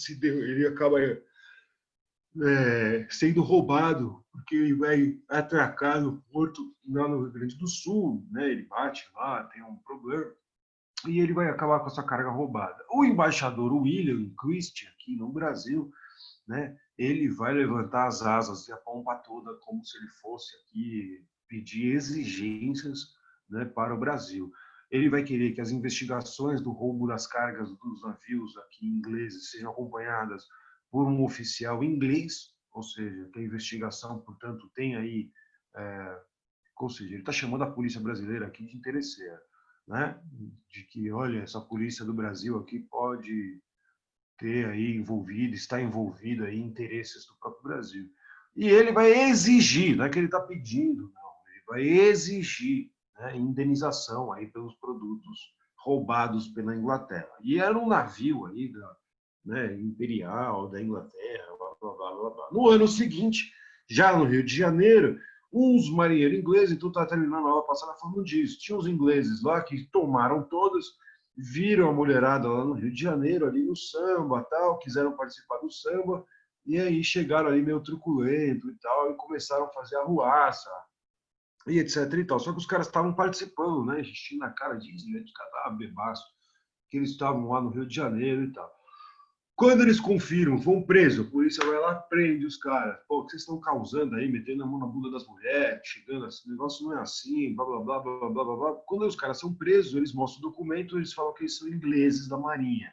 sendo roubado, porque ele vai atracar no porto lá no Rio Grande do Sul, né? Ele bate lá, tem um problema, e ele vai acabar com essa carga roubada. O embaixador William Christie, aqui no Brasil, né? Ele vai levantar as asas e a pompa toda, como se ele fosse aqui pedir exigências, né, para o Brasil. Ele vai querer que as investigações do roubo das cargas dos navios aqui ingleses sejam acompanhadas por um oficial inglês, ou seja, que a investigação, portanto, tem aí, ou seja, ele está chamando a polícia brasileira aqui de interesseira, né? De que, olha, essa polícia do Brasil aqui pode ter aí envolvido, está envolvido aí em interesses do próprio Brasil. E ele vai exigir, não é que ele está pedindo, não, ele vai exigir, né, indenização aí pelos produtos roubados pela Inglaterra. E era um navio aí né, imperial da Inglaterra, blá, blá, blá, blá, blá. No ano seguinte, já no Rio de Janeiro, uns marinheiros ingleses, tu está terminando a aula passada falando disso, tinha uns ingleses lá que tomaram todas, viram a mulherada lá no Rio de Janeiro, ali no samba, tal, quiseram participar do samba, e aí chegaram ali meio truculento e tal, e começaram a fazer arruaça, e etc e tal. Só que os caras estavam participando, né, enchendo na cara disso, né, de cada bebaço, que eles estavam lá no Rio de Janeiro e tal. Quando eles confirmam, vão presos, a polícia vai lá, prende os caras. Pô, o que vocês estão causando aí, metendo a mão na bunda das mulheres, chegando assim, o negócio não é assim, blá, blá, blá, blá, blá, blá, blá. Quando os caras são presos, eles mostram o documento, eles falam que eles são ingleses da Marinha.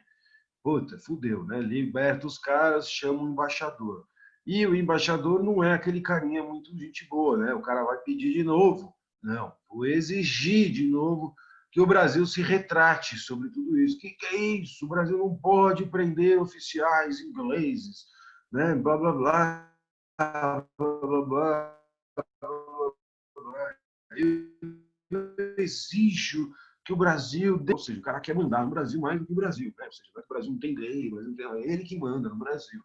Puta, fudeu, né? Liberta os caras, chama o embaixador. E o embaixador não é aquele carinha muito gente boa, né? O cara vai pedir de novo. Não, vou exigir de novo que o Brasil se retrate sobre tudo isso. O que é isso? O Brasil não pode prender oficiais ingleses, né? Blá, blá, blá, blá, blá, blá, blá. Eu exijo que o Brasil, ou seja, o cara quer mandar no Brasil mais do que o Brasil, né? Ou seja, o Brasil não tem lei, o Brasil não tem... é ele que manda no Brasil,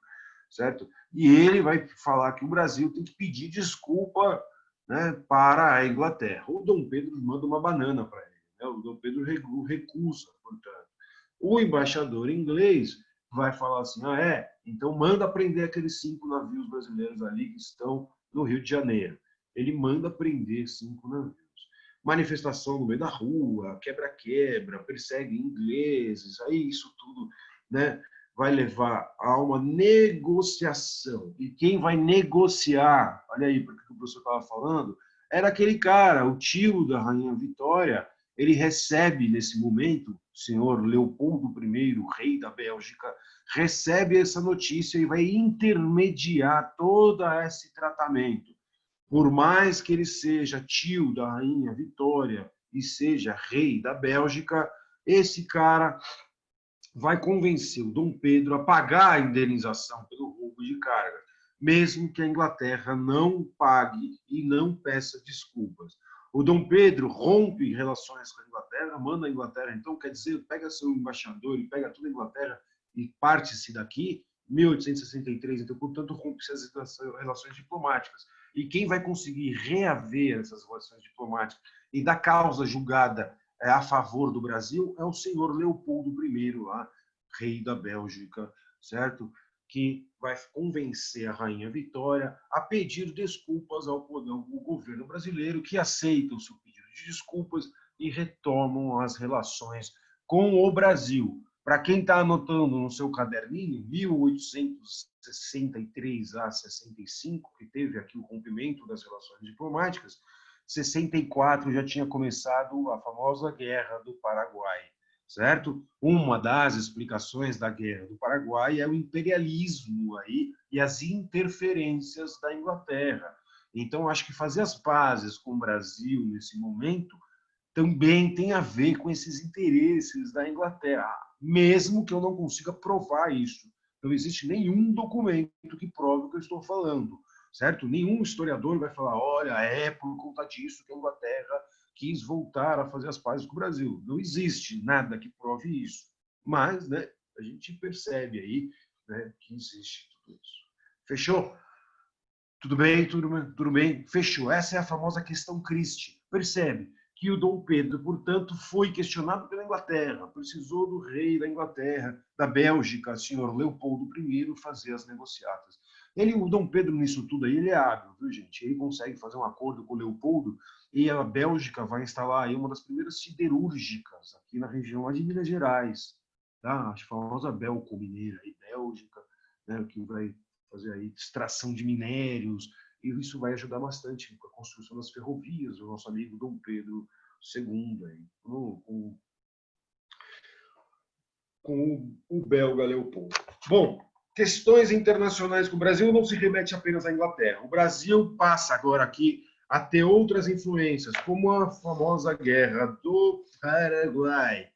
certo? E ele vai falar que o Brasil tem que pedir desculpa, né, para a Inglaterra. O Dom Pedro manda uma banana para ele, né? O Dom Pedro recusa, portanto. O embaixador inglês vai falar assim, então manda prender aqueles 5 navios brasileiros ali que estão no Rio de Janeiro. Ele manda prender 5 navios. Manifestação no meio da rua, quebra-quebra, persegue ingleses, aí isso tudo, né, vai levar a uma negociação. E quem vai negociar, olha aí porque o professor estava falando, era aquele cara, o tio da Rainha Vitória. Ele recebe nesse momento, o senhor Leopoldo I, rei da Bélgica, recebe essa notícia e vai intermediar todo esse tratamento. Por mais que ele seja tio da Rainha Vitória e seja rei da Bélgica, esse cara vai convencer o Dom Pedro a pagar a indenização pelo roubo de carga, mesmo que a Inglaterra não pague e não peça desculpas. O Dom Pedro rompe relações com a Inglaterra, manda a Inglaterra, então, quer dizer, pega seu embaixador e pega toda a Inglaterra e parte-se daqui, 1863, então, portanto, rompe-se as relações diplomáticas. E quem vai conseguir reaver essas relações diplomáticas e da causa julgada a favor do Brasil é o senhor Leopoldo I, lá, rei da Bélgica, certo? Que vai convencer a Rainha Vitória a pedir desculpas ao governo brasileiro, que aceita o seu pedido de desculpas e retomam as relações com o Brasil. Para quem está anotando no seu caderninho, 1863 a 65, que teve aqui o rompimento das relações diplomáticas, 64 já tinha começado a famosa Guerra do Paraguai, certo? Uma das explicações da Guerra do Paraguai é o imperialismo aí e as interferências da Inglaterra. Então, acho que fazer as pazes com o Brasil nesse momento também tem a ver com esses interesses da Inglaterra. mesmo que eu não consiga provar isso. Não existe nenhum documento que prove o que eu estou falando, certo? Nenhum historiador vai falar, olha, é por conta disso que a Inglaterra quis voltar a fazer as pazes com o Brasil. Não existe nada que prove isso. Mas, né, a gente percebe aí, né, que existe tudo isso. Fechou? Tudo bem, turma? Tudo bem? Fechou. Essa é a famosa questão Christie. Percebe que o Dom Pedro, portanto, foi questionado pela Inglaterra, precisou do rei da Inglaterra, da Bélgica, senhor Leopoldo I, fazer as negociatas. O Dom Pedro, nisso tudo aí, ele é hábil, viu, gente? Ele consegue fazer um acordo com o Leopoldo e a Bélgica vai instalar aí uma das primeiras siderúrgicas aqui na região lá de Minas Gerais, tá? A famosa Belco Mineira, aí, Bélgica, né, que vai fazer aí extração de minérios, e isso vai ajudar bastante com a construção das ferrovias, o nosso amigo Dom Pedro II, aí, com o belga Leopoldo. Bom, questões internacionais com o Brasil não se remete apenas à Inglaterra. O Brasil passa agora aqui a ter outras influências, como a famosa Guerra do Paraguai.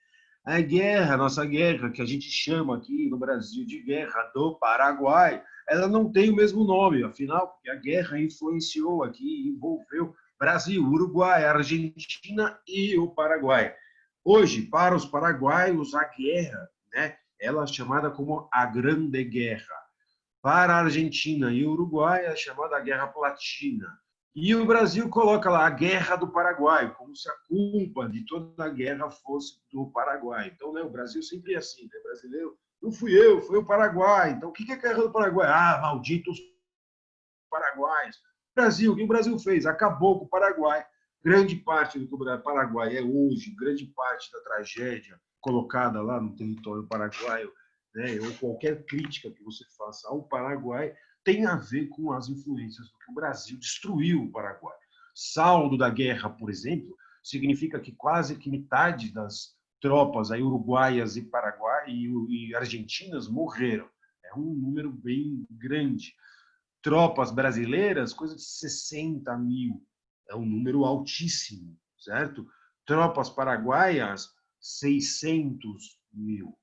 A nossa guerra, que a gente chama aqui no Brasil de Guerra do Paraguai, ela não tem o mesmo nome, afinal, porque a guerra influenciou aqui, envolveu Brasil, Uruguai, Argentina e o Paraguai. Hoje, para os paraguaios, a guerra, né, ela é chamada como a Grande Guerra. Para a Argentina e o Uruguai, é chamada Guerra Platina. E o Brasil coloca lá a Guerra do Paraguai, como se a culpa de toda a guerra fosse do Paraguai. Então, né, o Brasil sempre é assim, né? Brasileiro, não fui eu, foi o Paraguai. Então, o que é a Guerra do Paraguai? Ah, malditos paraguaios. Brasil, o que o Brasil fez? Acabou com o Paraguai. Grande parte do que o Paraguai é hoje, grande parte da tragédia colocada lá no território paraguaio, né, ou qualquer crítica que você faça ao Paraguai, tem a ver com as influências do que o Brasil destruiu o Paraguai. Saldo da guerra, por exemplo, significa que quase que metade das tropas aí, uruguaias e e argentinas morreram. É um número bem grande. Tropas brasileiras, coisa de 60 mil. É um número altíssimo, certo? Tropas paraguaias, 600 mil,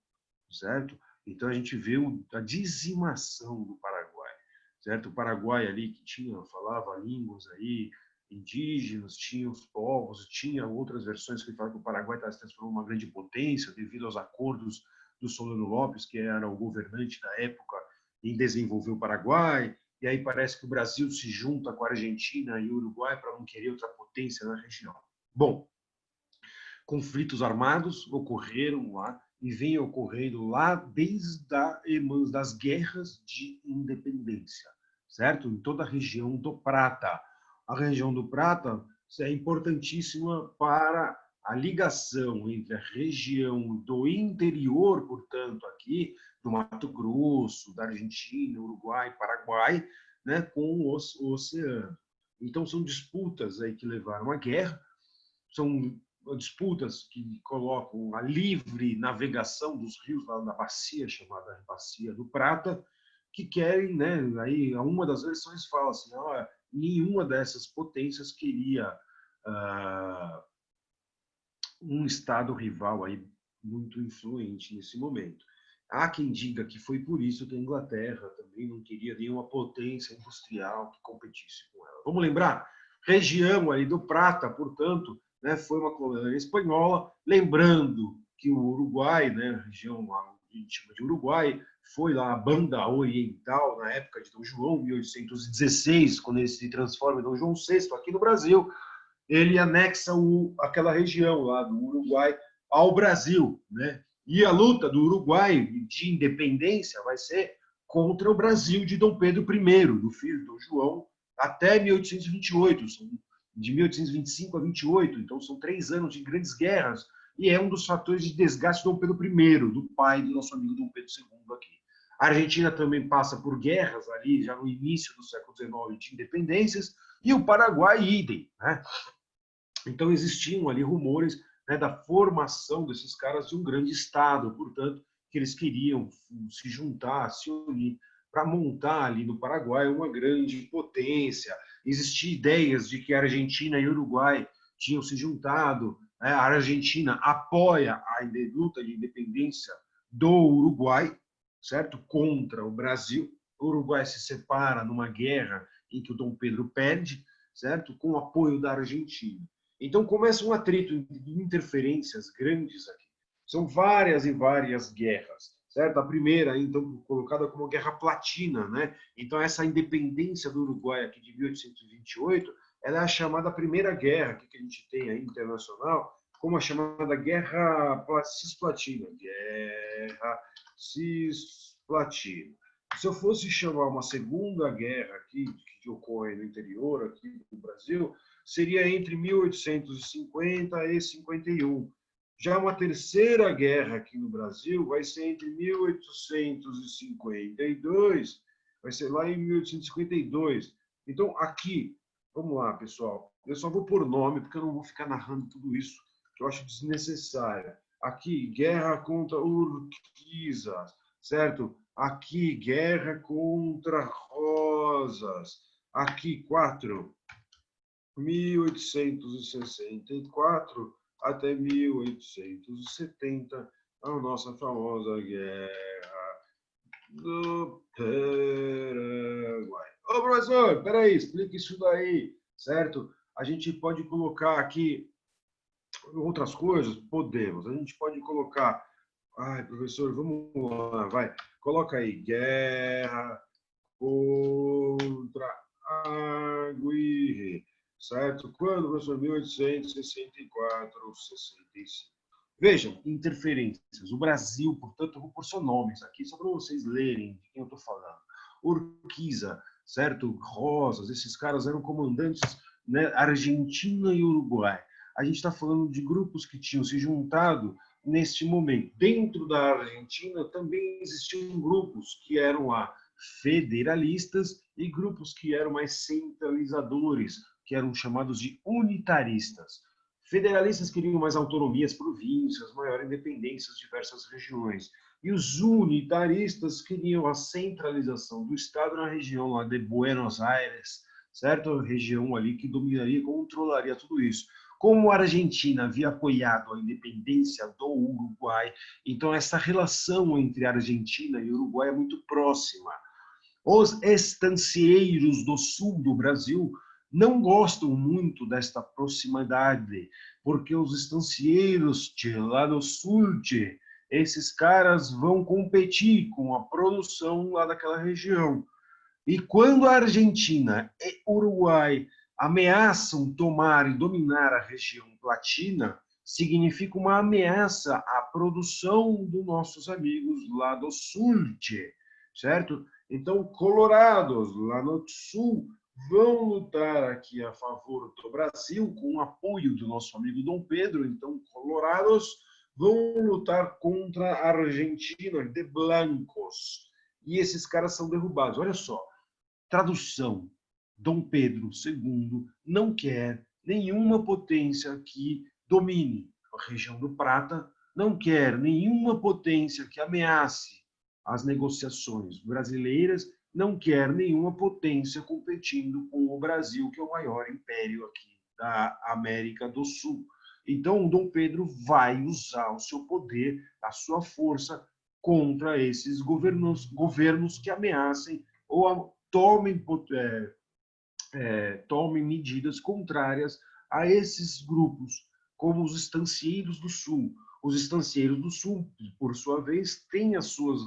certo? Então a gente vê a dizimação do Paraguai, certo? O Paraguai ali que falava línguas aí indígenas, tinha os povos, tinha outras versões que falam que o Paraguai está se transformando numa grande potência devido aos acordos do Solano Lopes, que era o governante da época, em desenvolver o Paraguai. E aí parece que o Brasil se junta com a Argentina e o Uruguai para não querer outra potência na região. Bom, conflitos armados ocorreram lá e vêm ocorrendo lá desde das guerras de independência, certo? Em toda a região do Prata. A região do Prata é importantíssima para a ligação entre a região do interior, portanto, aqui do Mato Grosso, da Argentina, Uruguai, Paraguai, né, com o oceano. Então, são disputas aí que levaram à guerra, são disputas que colocam a livre navegação dos rios lá na bacia, chamada Bacia do Prata, que querem, né, aí uma das versões fala assim, ó, nenhuma dessas potências queria um estado rival aí muito influente nesse momento. Há quem diga que foi por isso que a Inglaterra também não queria nenhuma potência industrial que competisse com ela. Vamos lembrar? Região ali do Prata, portanto, né, foi uma colônia espanhola, lembrando que o Uruguai, né, a região que a gente chama de Uruguai, foi lá a banda oriental na época de Dom João, 1816, quando ele se transforma em Dom João VI aqui no Brasil, ele anexa aquela região lá do Uruguai ao Brasil, né? E a luta do Uruguai de independência vai ser contra o Brasil de Dom Pedro I, do filho de Dom João, até 1828, de 1825 a 28, então são 3 anos de grandes guerras, e é um dos fatores de desgaste de Dom Pedro I, do pai do nosso amigo Dom Pedro II aqui. A Argentina também passa por guerras ali, já no início do século XIX, de independências, e o Paraguai, idem, né? Então existiam ali rumores, né, da formação desses caras de um grande Estado, portanto, que eles queriam se juntar, se unir para montar ali no Paraguai uma grande potência. Existiam ideias de que a Argentina e o Uruguai tinham se juntado, né? A Argentina apoia a luta de independência do Uruguai, certo? Contra o Brasil. O Uruguai se separa numa guerra em que o Dom Pedro perde, certo? Com o apoio da Argentina. Então começa um atrito de interferências grandes aqui. São várias e várias guerras, certo? A primeira, então, colocada como Guerra Platina, né? Então essa independência do Uruguai aqui de 1828, ela é a chamada Primeira Guerra que a gente tem aí internacional, como a chamada Guerra Cisplatina. Guerra Cisplatina. Se eu fosse chamar uma segunda guerra aqui, que ocorre no interior aqui do Brasil, seria entre 1850 e 51. Já uma terceira guerra aqui no Brasil vai ser entre 1852, vai ser lá em 1852. Então, aqui, vamos lá, pessoal. Eu só vou por nome, porque eu não vou ficar narrando tudo isso, que eu acho desnecessário. Aqui, guerra contra Urquiza, certo? Aqui, guerra contra Rosas. Aqui, 1864 até 1870, a nossa famosa guerra do Paraguai. Ô, professor, peraí, explica isso daí, certo? A gente pode colocar aqui outras coisas? Podemos. A gente pode colocar... Ai, professor, vamos lá, vai. Coloca aí, guerra contra Aguirre, certo? Quando, professor? 1864, 65. Vejam, interferências. O Brasil, portanto, eu vou pôr só nomes aqui, só para vocês lerem de quem eu estou falando. Urquiza, certo? Rosas, esses caras eram comandantes, né? Argentina e Uruguai. A gente está falando de grupos que tinham se juntado neste momento. Dentro da Argentina também existiam grupos que eram federalistas e grupos que eram mais centralizadores, que eram chamados de unitaristas. Federalistas queriam mais autonomia às províncias, maior independência às diversas regiões. E os unitaristas queriam a centralização do Estado na região lá de Buenos Aires, certo? A região ali que dominaria, controlaria tudo isso. Como a Argentina havia apoiado a independência do Uruguai, então essa relação entre a Argentina e o Uruguai é muito próxima. Os estancieiros do sul do Brasil não gostam muito desta proximidade, porque os estancieiros lá no sul, esses caras vão competir com a produção lá daquela região. E quando a Argentina e o Uruguai ameaçam tomar e dominar a região platina, significa uma ameaça à produção dos nossos amigos lá do sul, certo? Então, colorados lá no sul vão lutar aqui a favor do Brasil com o apoio do nosso amigo Dom Pedro. Então, colorados vão lutar contra a Argentina de blancos. E esses caras são derrubados. Olha só, tradução. Dom Pedro II não quer nenhuma potência que domine a região do Prata, não quer nenhuma potência que ameace as negociações brasileiras, não quer nenhuma potência competindo com o Brasil, que é o maior império aqui da América do Sul. Então, o Dom Pedro vai usar o seu poder, a sua força, contra esses governos que ameacem ou tomem medidas contrárias a esses grupos, como os estancieiros do Sul. Os estancieiros do Sul, por sua vez, têm os seus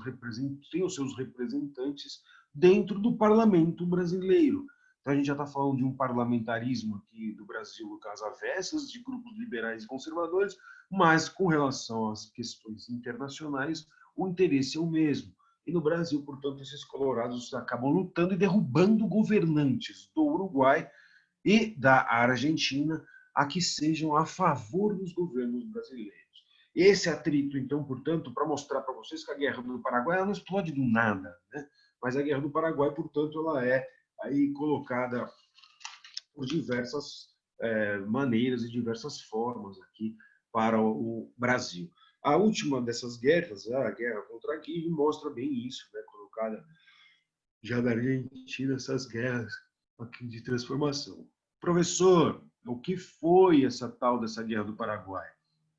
representantes dentro do parlamento brasileiro. Então, a gente já está falando de um parlamentarismo aqui do Brasil, no caso, avessas de grupos liberais e conservadores, mas com relação às questões internacionais, o interesse é o mesmo. E no Brasil, portanto, esses colorados acabam lutando e derrubando governantes do Uruguai e da Argentina a que sejam a favor dos governos brasileiros. Esse atrito, então, portanto, para mostrar para vocês que a Guerra do Paraguai ela não explode do nada, né? Mas a Guerra do Paraguai, portanto, ela é aí colocada por diversas maneiras e diversas formas aqui para o Brasil. A última dessas guerras, a guerra contra a Guilherme, mostra bem isso, né? Colocada já na Argentina, essas guerras aqui de transformação. Professor, o que foi essa tal dessa Guerra do Paraguai?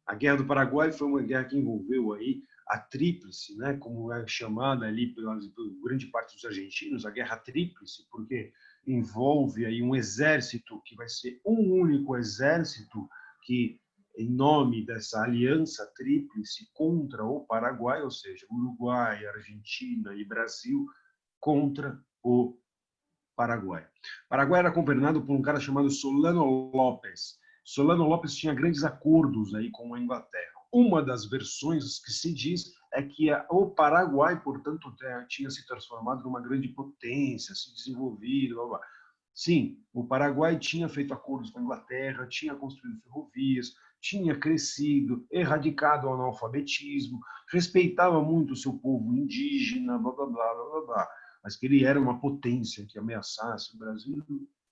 A Guerra do Paraguai foi uma guerra que envolveu aí a Tríplice, né, como é chamada ali pela grande parte dos argentinos, a Guerra Tríplice, porque envolve aí um exército que vai ser um único exército que, em nome dessa aliança tríplice contra o Paraguai, ou seja, Uruguai, Argentina e Brasil, contra o Paraguai. O Paraguai era governado por um cara chamado Solano Lopes. Solano Lopes tinha grandes acordos aí com a Inglaterra. Uma das versões que se diz é que o Paraguai, portanto, tinha se transformado numa grande potência, se desenvolvido, blá, blá. Sim, o Paraguai tinha feito acordos com a Inglaterra, tinha construído ferrovias, tinha crescido, erradicado o analfabetismo, respeitava muito o seu povo indígena, blá, blá, blá, blá, blá. Mas que ele era uma potência que ameaçasse o Brasil,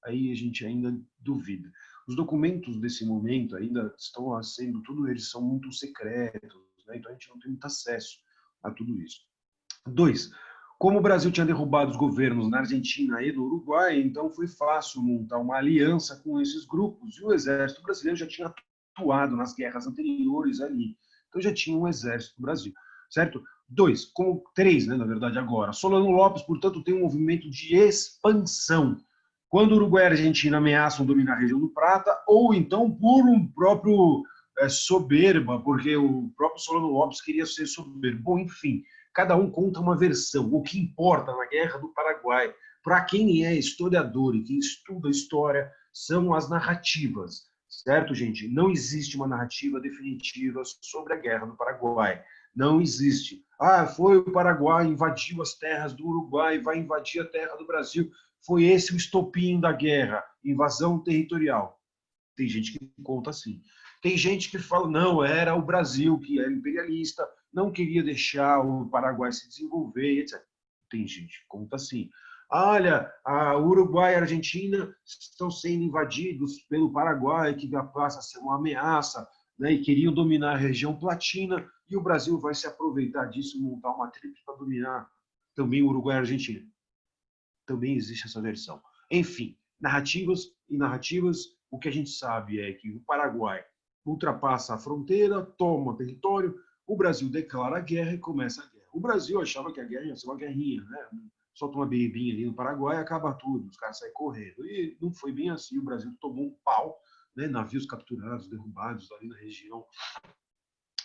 aí a gente ainda duvida. Os documentos desse momento ainda estão sendo, tudo eles são muito secretos, né? Então a gente não tem muito acesso a tudo isso. 2. Como o Brasil tinha derrubado os governos na Argentina e no Uruguai, então foi fácil montar uma aliança com esses grupos. E o exército brasileiro já tinha atuado nas guerras anteriores ali. Então já tinha um exército do Brasil, certo? 2. Como 3, né, na verdade, agora. Solano Lopes, portanto, tem um movimento de expansão. Quando o Uruguai e a Argentina ameaçam dominar a região do Prata, ou então por um próprio soberba, porque o próprio Solano Lopes queria ser soberbo. Bom, enfim, cada um conta uma versão. O que importa na Guerra do Paraguai, para quem é historiador e quem estuda história, são as narrativas, certo, gente? Não existe uma narrativa definitiva sobre a Guerra do Paraguai. Não existe. Ah, foi o Paraguai, invadiu as terras do Uruguai, vai invadir a terra do Brasil. Foi esse o estopim da guerra, invasão territorial. Tem gente que conta assim. Tem gente que fala, não, era o Brasil que era imperialista, não queria deixar o Paraguai se desenvolver, etc. Tem gente que conta assim. Olha, a Uruguai e a Argentina estão sendo invadidos pelo Paraguai, que passa a ser uma ameaça, né, e queriam dominar a região platina, e o Brasil vai se aproveitar disso, montar uma tríplice para dominar também o Uruguai e a Argentina. Também existe essa versão. Enfim, narrativas e narrativas, o que a gente sabe é que o Paraguai ultrapassa a fronteira, toma território, o Brasil declara a guerra e começa a guerra. O Brasil achava que a guerra ia ser uma guerrinha, né? Solta uma bebinha ali no Paraguai e acaba tudo, os caras saem correndo. E não foi bem assim, o Brasil tomou um pau, né? Navios capturados, derrubados ali na região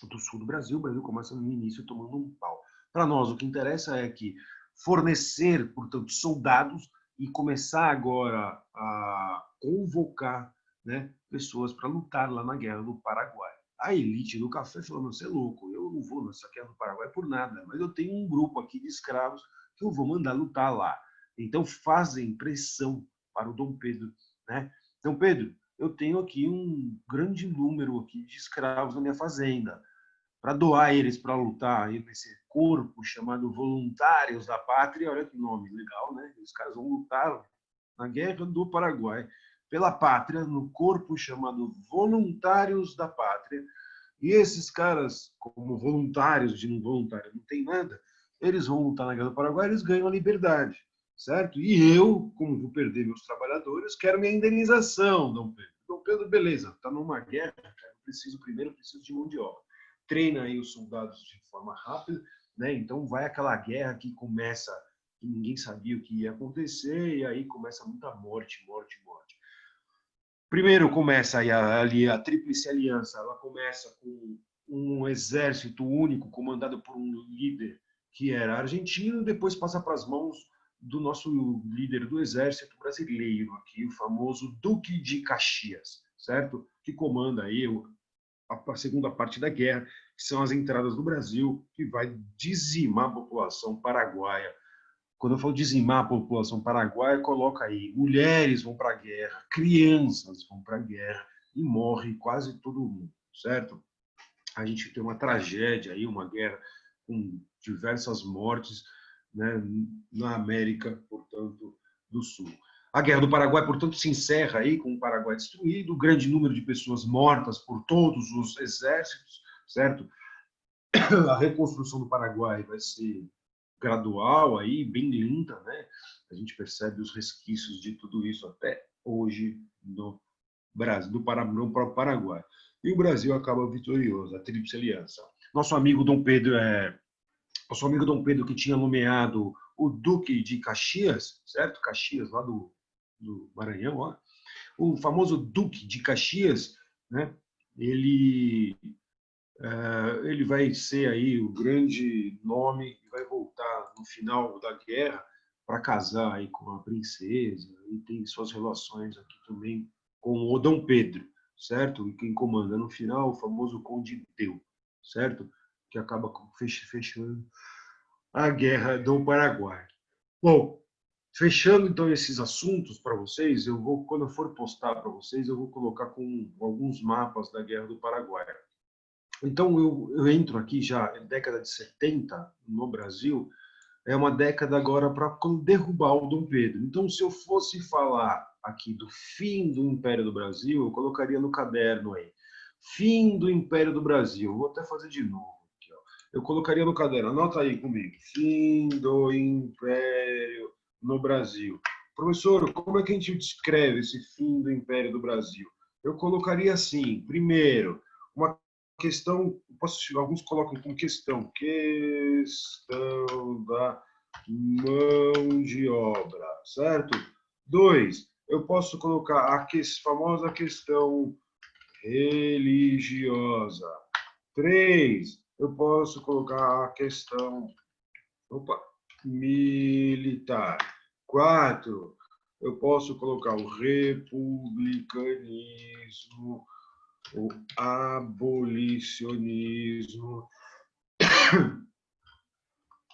do sul do Brasil. O Brasil começa no início tomando um pau. Para nós, o que interessa é que fornecer, portanto, soldados e começar agora a convocar, né, pessoas para lutar lá na Guerra do Paraguai. A elite do café falou, você é louco, eu não vou nessa Guerra do Paraguai por nada, mas eu tenho um grupo aqui de escravos que eu vou mandar lutar lá. Então fazem pressão para o Dom Pedro, né? Então, Pedro, eu tenho aqui um grande número aqui de escravos na minha fazenda, para doar eles para lutar aí nesse corpo chamado Voluntários da Pátria. Olha que nome legal, né? Os caras vão lutar na Guerra do Paraguai pela pátria, no corpo chamado Voluntários da Pátria. E esses caras, como voluntários de não voluntário, não tem nada, eles vão lutar na Guerra do Paraguai, eles ganham a liberdade, certo? E eu, como vou perder meus trabalhadores, quero minha indenização, Dom Pedro. Dom Pedro, beleza, está numa guerra, cara, preciso de mão de obra. Treina aí os soldados de forma rápida, né? Então vai aquela guerra que começa, que ninguém sabia o que ia acontecer, e aí começa muita morte, morte, morte. Primeiro começa aí a Tríplice Aliança, ela começa com um exército único comandado por um líder que era argentino, depois passa para as mãos do nosso líder do exército brasileiro aqui, o famoso Duque de Caxias, certo? Que comanda aí a segunda parte da guerra, que são as entradas do Brasil, que vai dizimar a população paraguaia. Quando eu falo dizimar a população paraguaia, coloca aí, mulheres vão para a guerra, crianças vão para a guerra e morre quase todo mundo, certo? A gente tem uma tragédia aí, uma guerra com diversas mortes, né, na América, portanto, do Sul. A Guerra do Paraguai, portanto, se encerra aí com o Paraguai destruído, grande número de pessoas mortas por todos os exércitos, certo? A reconstrução do Paraguai vai ser gradual, aí, bem lenta, né? A gente percebe os resquícios de tudo isso até hoje no Brasil, no próprio Paraguai. E o Brasil acaba vitorioso, a Tríplice Aliança. nosso amigo Dom Pedro que tinha nomeado o Duque de Caxias, certo? Caxias, lá do Maranhão, ó. O famoso Duque de Caxias, né? Ele vai ser aí o grande nome e vai voltar no final da guerra para casar aí com a princesa e tem suas relações aqui também com o Dom Pedro, certo? E quem comanda no final o famoso Conde Deu, certo? Que acaba fechando a Guerra do Paraguai. Bom, fechando então esses assuntos para vocês, quando eu for postar para vocês, eu vou colocar com alguns mapas da Guerra do Paraguai. Então eu entro aqui já na década de 70 no Brasil, é uma década agora para derrubar o Dom Pedro. Então, se eu fosse falar aqui do fim do Império do Brasil, eu colocaria no caderno aí. Fim do Império do Brasil. Vou até fazer de novo. Aqui, ó. Eu colocaria no caderno, anota aí comigo. Fim do Império no Brasil. Professor, como é que a gente descreve esse fim do Império do Brasil? Eu colocaria assim, primeiro, uma questão, alguns colocam como questão da mão de obra, certo? 2, eu posso colocar a famosa questão religiosa. 3, eu posso colocar a questão militar. 4, eu posso colocar o republicanismo, o abolicionismo,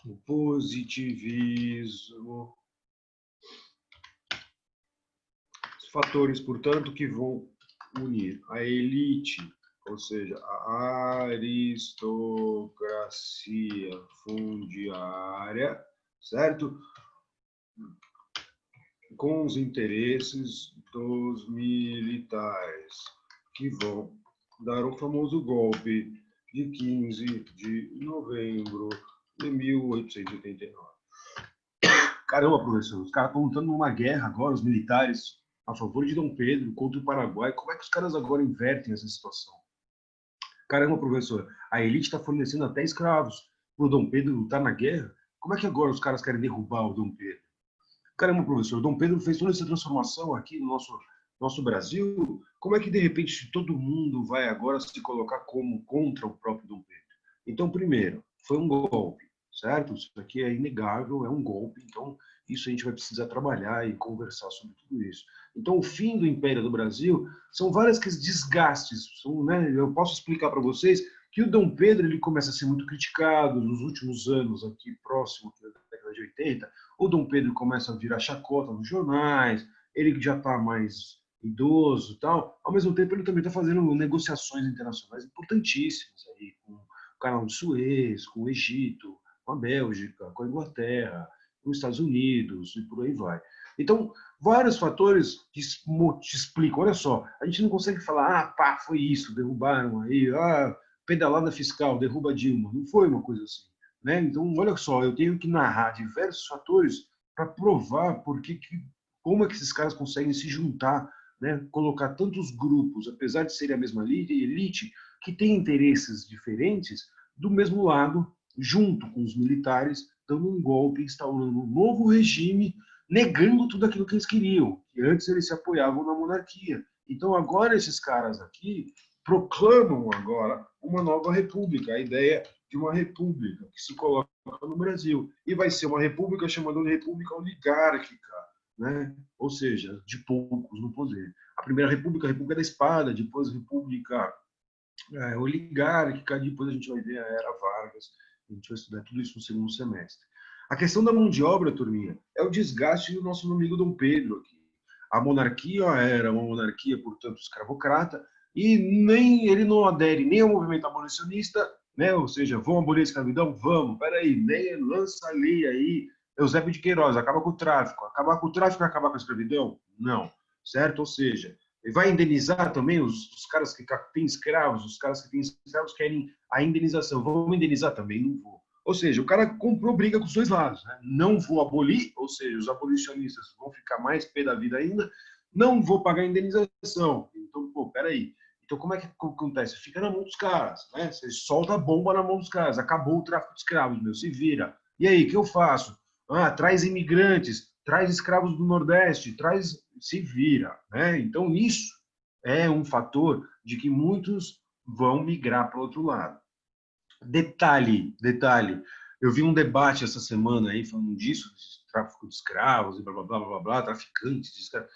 o positivismo, os fatores, portanto, que vão unir a elite, ou seja, a aristocracia fundiária, certo? Com os interesses dos militares, que vão dar o famoso golpe de 15 de novembro de 1889. Caramba, professor, os caras estão lutando numa guerra agora, os militares, a favor de Dom Pedro contra o Paraguai. Como é que os caras agora invertem essa situação? Caramba, professor, a elite está fornecendo até escravos para o Dom Pedro lutar na guerra. Como é que agora os caras querem derrubar o Dom Pedro? Caramba, professor, Dom Pedro fez toda essa transformação aqui no nosso Brasil. Como é que, de repente, todo mundo vai agora se colocar como contra o próprio Dom Pedro? Então, primeiro, foi um golpe, certo? Isso aqui é inegável, é um golpe. Então, isso a gente vai precisar trabalhar e conversar sobre tudo isso. Então, o fim do Império do Brasil são vários desgastes. Né? Eu posso explicar para vocês que o Dom Pedro ele começa a ser muito criticado nos últimos anos, aqui próximo da década de 80. O Dom Pedro começa a virar chacota nos jornais, ele já está mais idoso e tal. Ao mesmo tempo, ele também está fazendo negociações internacionais importantíssimas aí, com o Canal de Suez, com o Egito, com a Bélgica, com a Inglaterra, com os Estados Unidos e por aí vai. Então, vários fatores que te explicam. Olha só, a gente não consegue falar, foi isso, derrubaram aí, pedalada fiscal, derruba Dilma. Não foi uma coisa assim. Né? Então, olha só, eu tenho que narrar diversos fatores para provar como é que esses caras conseguem se juntar, né? Colocar tantos grupos, apesar de serem a mesma elite, que têm interesses diferentes, do mesmo lado, junto com os militares, dando um golpe, instaurando um novo regime, negando tudo aquilo que eles queriam, que antes eles se apoiavam na monarquia. Então, agora esses caras aqui proclamam agora uma nova república, a ideia de uma república que se coloca no Brasil. E vai ser uma república chamada de república oligárquica, né? Ou seja, de poucos no poder. A primeira república, a República da Espada, depois a República oligárquica, depois a gente vai ver a Era Vargas, a gente vai estudar tudo isso no segundo semestre. A questão da mão de obra, turminha, é o desgaste do nosso amigo Dom Pedro aqui. A monarquia era uma monarquia, portanto, escravocrata, e ele não adere nem ao movimento abolicionista, né? Ou seja, vão abolir a escravidão? Vamos, peraí, nem lança a lei aí, Eusébio de Queiroz, acaba com o tráfico. Acabar com o tráfico é acabar com a escravidão? Não, certo? Ou seja, vai indenizar também os caras que têm escravos, os caras que têm escravos querem a indenização. Vão indenizar também? Não vou. Ou seja, o cara comprou briga com os dois lados. Né? Não vou abolir, ou seja, os abolicionistas vão ficar mais pé da vida ainda, não vou pagar indenização. Então, peraí. Então, como é que acontece? Fica na mão dos caras, né? Você solta a bomba na mão dos caras. Acabou o tráfico de escravos, meu, se vira. E aí, o que eu faço? Ah, traz imigrantes, traz escravos do Nordeste, traz... Se vira, né? Então, isso é um fator de que muitos vão migrar para o outro lado. Detalhe, eu vi um debate essa semana aí falando disso, tráfico de escravos e blá, blá, blá, blá, blá, traficantes de escravos.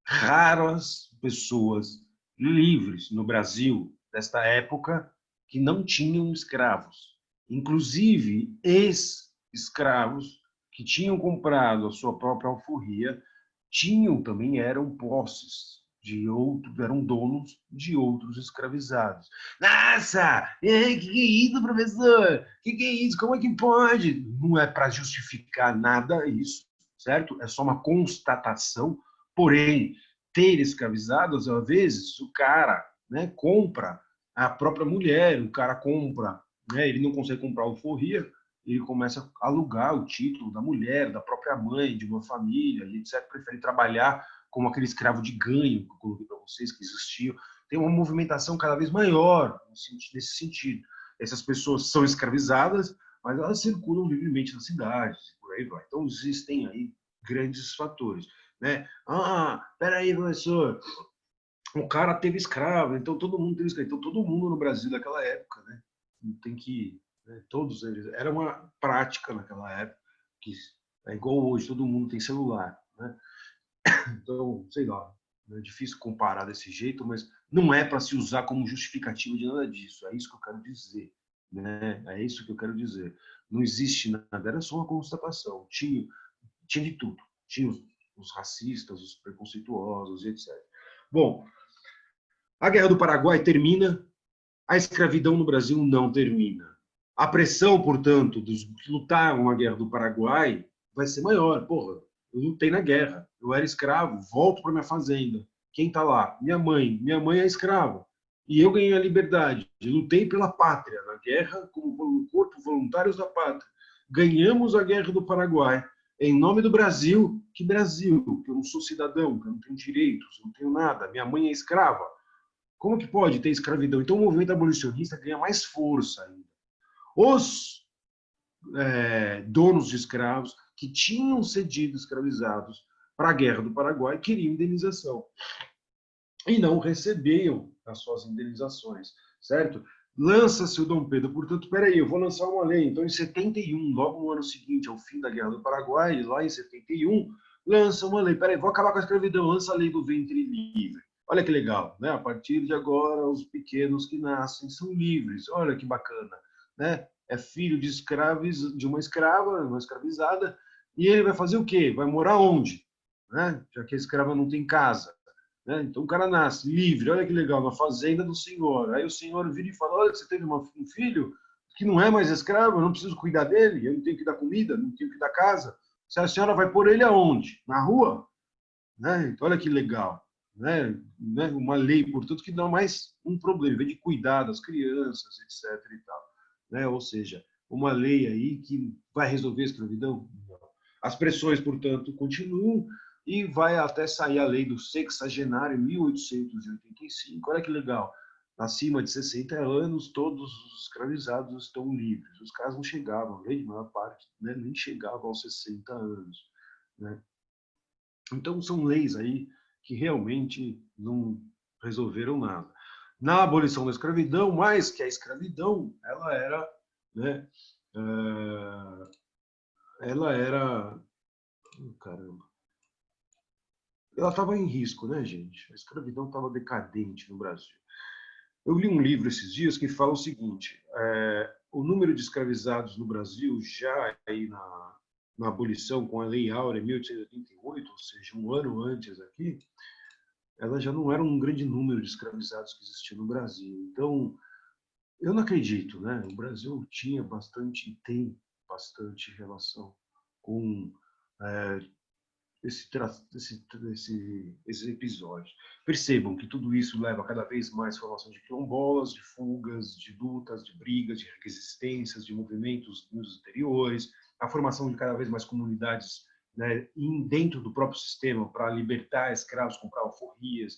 Raras pessoas livres no Brasil desta época que não tinham escravos. Inclusive, ex-escravos que tinham comprado a sua própria alforria também eram posses de outros, eram donos de outros escravizados. Nossa, que é isso, professor? Que é isso? Como é que pode? Não é para justificar nada isso, certo? É só uma constatação. Porém, ter escravizados, às vezes, o cara, né, compra a própria mulher, o cara compra, né, ele não consegue comprar alforria, ele começa a alugar o título da mulher, da própria mãe, de uma família, e etc. Prefere trabalhar como aquele escravo de ganho que eu coloquei para vocês, que existiam. Tem uma movimentação cada vez maior nesse sentido. Essas pessoas são escravizadas, mas elas circulam livremente nas cidades, por aí vai. Então, existem aí grandes fatores, né? Ah, peraí, professor, o cara teve escravo, então todo mundo teve escravo. Então, todo mundo no Brasil daquela época, né? Tem que... Né, todos eles... Era uma prática naquela época, que é igual hoje, todo mundo tem celular, né? Então, sei lá, é difícil comparar desse jeito, mas não é para se usar como justificativa de nada disso. É isso que eu quero dizer, né? É isso que eu quero dizer. Não existe nada, era só uma constatação. Tinha de tudo. Tinha os racistas, os preconceituosos, etc. Bom, a Guerra do Paraguai termina, a escravidão no Brasil não termina. A pressão, portanto, dos que lutaram na Guerra do Paraguai vai ser maior. Porra, eu lutei na guerra, eu era escravo, volto para minha fazenda. Quem está lá? Minha mãe. Minha mãe é escrava. E eu ganhei a liberdade. Lutei pela pátria, na guerra, como corpo voluntários da pátria. Ganhamos a Guerra do Paraguai. Em nome do Brasil, que Brasil? Que eu não sou cidadão, que eu não tenho direitos, não tenho nada. Minha mãe é escrava. Como que pode ter escravidão? Então o movimento abolicionista ganha mais força ainda. Os donos de escravos que tinham cedido escravizados para a Guerra do Paraguai queriam indenização e não recebiam as suas indenizações, certo? Lança-se o Dom Pedro, portanto, peraí, eu vou lançar uma lei. Então, em 71, logo no ano seguinte ao fim da Guerra do Paraguai, lá em 71, lança uma lei. Peraí, vou acabar com a escravidão, lança a lei do ventre livre. Olha que legal, né? A partir de agora, os pequenos que nascem são livres. Olha que bacana, né? É filho de escravos, de uma escrava, uma escravizada, e ele vai fazer o quê? Vai morar onde? Né? Já que a escrava não tem casa. Né? Então o cara nasce livre, olha que legal, na fazenda do senhor. Aí o senhor vira e fala: olha, você teve um filho que não é mais escravo, eu não preciso cuidar dele, eu não tenho que dar comida, não tenho que dar casa. Se a senhora vai pôr ele aonde? Na rua? Né? Então, olha que legal. Né? Uma lei, portanto, que dá mais um problema, em vez de cuidar das crianças, etc. E tal. Né? Ou seja, uma lei aí que vai resolver a escravidão? Não. As pressões, portanto, continuam e vai até sair a lei do sexagenário, 1885. Olha que legal. Acima de 60 anos, todos os escravizados estão livres. Os caras não chegavam, a grande maior parte, né, nem chegavam aos 60 anos. Né? Então, são leis aí que realmente não resolveram nada. Na abolição da escravidão, mais que a escravidão, ela era, né, ela era, caramba, ela estava em risco, né, gente? A escravidão estava decadente no Brasil. Eu li um livro esses dias que fala o seguinte: o número de escravizados no Brasil, já aí na abolição com a Lei Áurea, em 1888, ou seja, um ano antes aqui, ela já não era um grande número de escravizados que existia no Brasil. Então, eu não acredito, né? O Brasil tinha bastante, tem bastante relação com esses episódios. Percebam que tudo isso leva a cada vez mais formação de quilombolas, de fugas, de lutas, de brigas, de resistências, de movimentos nos interiores, a formação de cada vez mais comunidades, né, dentro do próprio sistema para libertar escravos, comprar alforrias,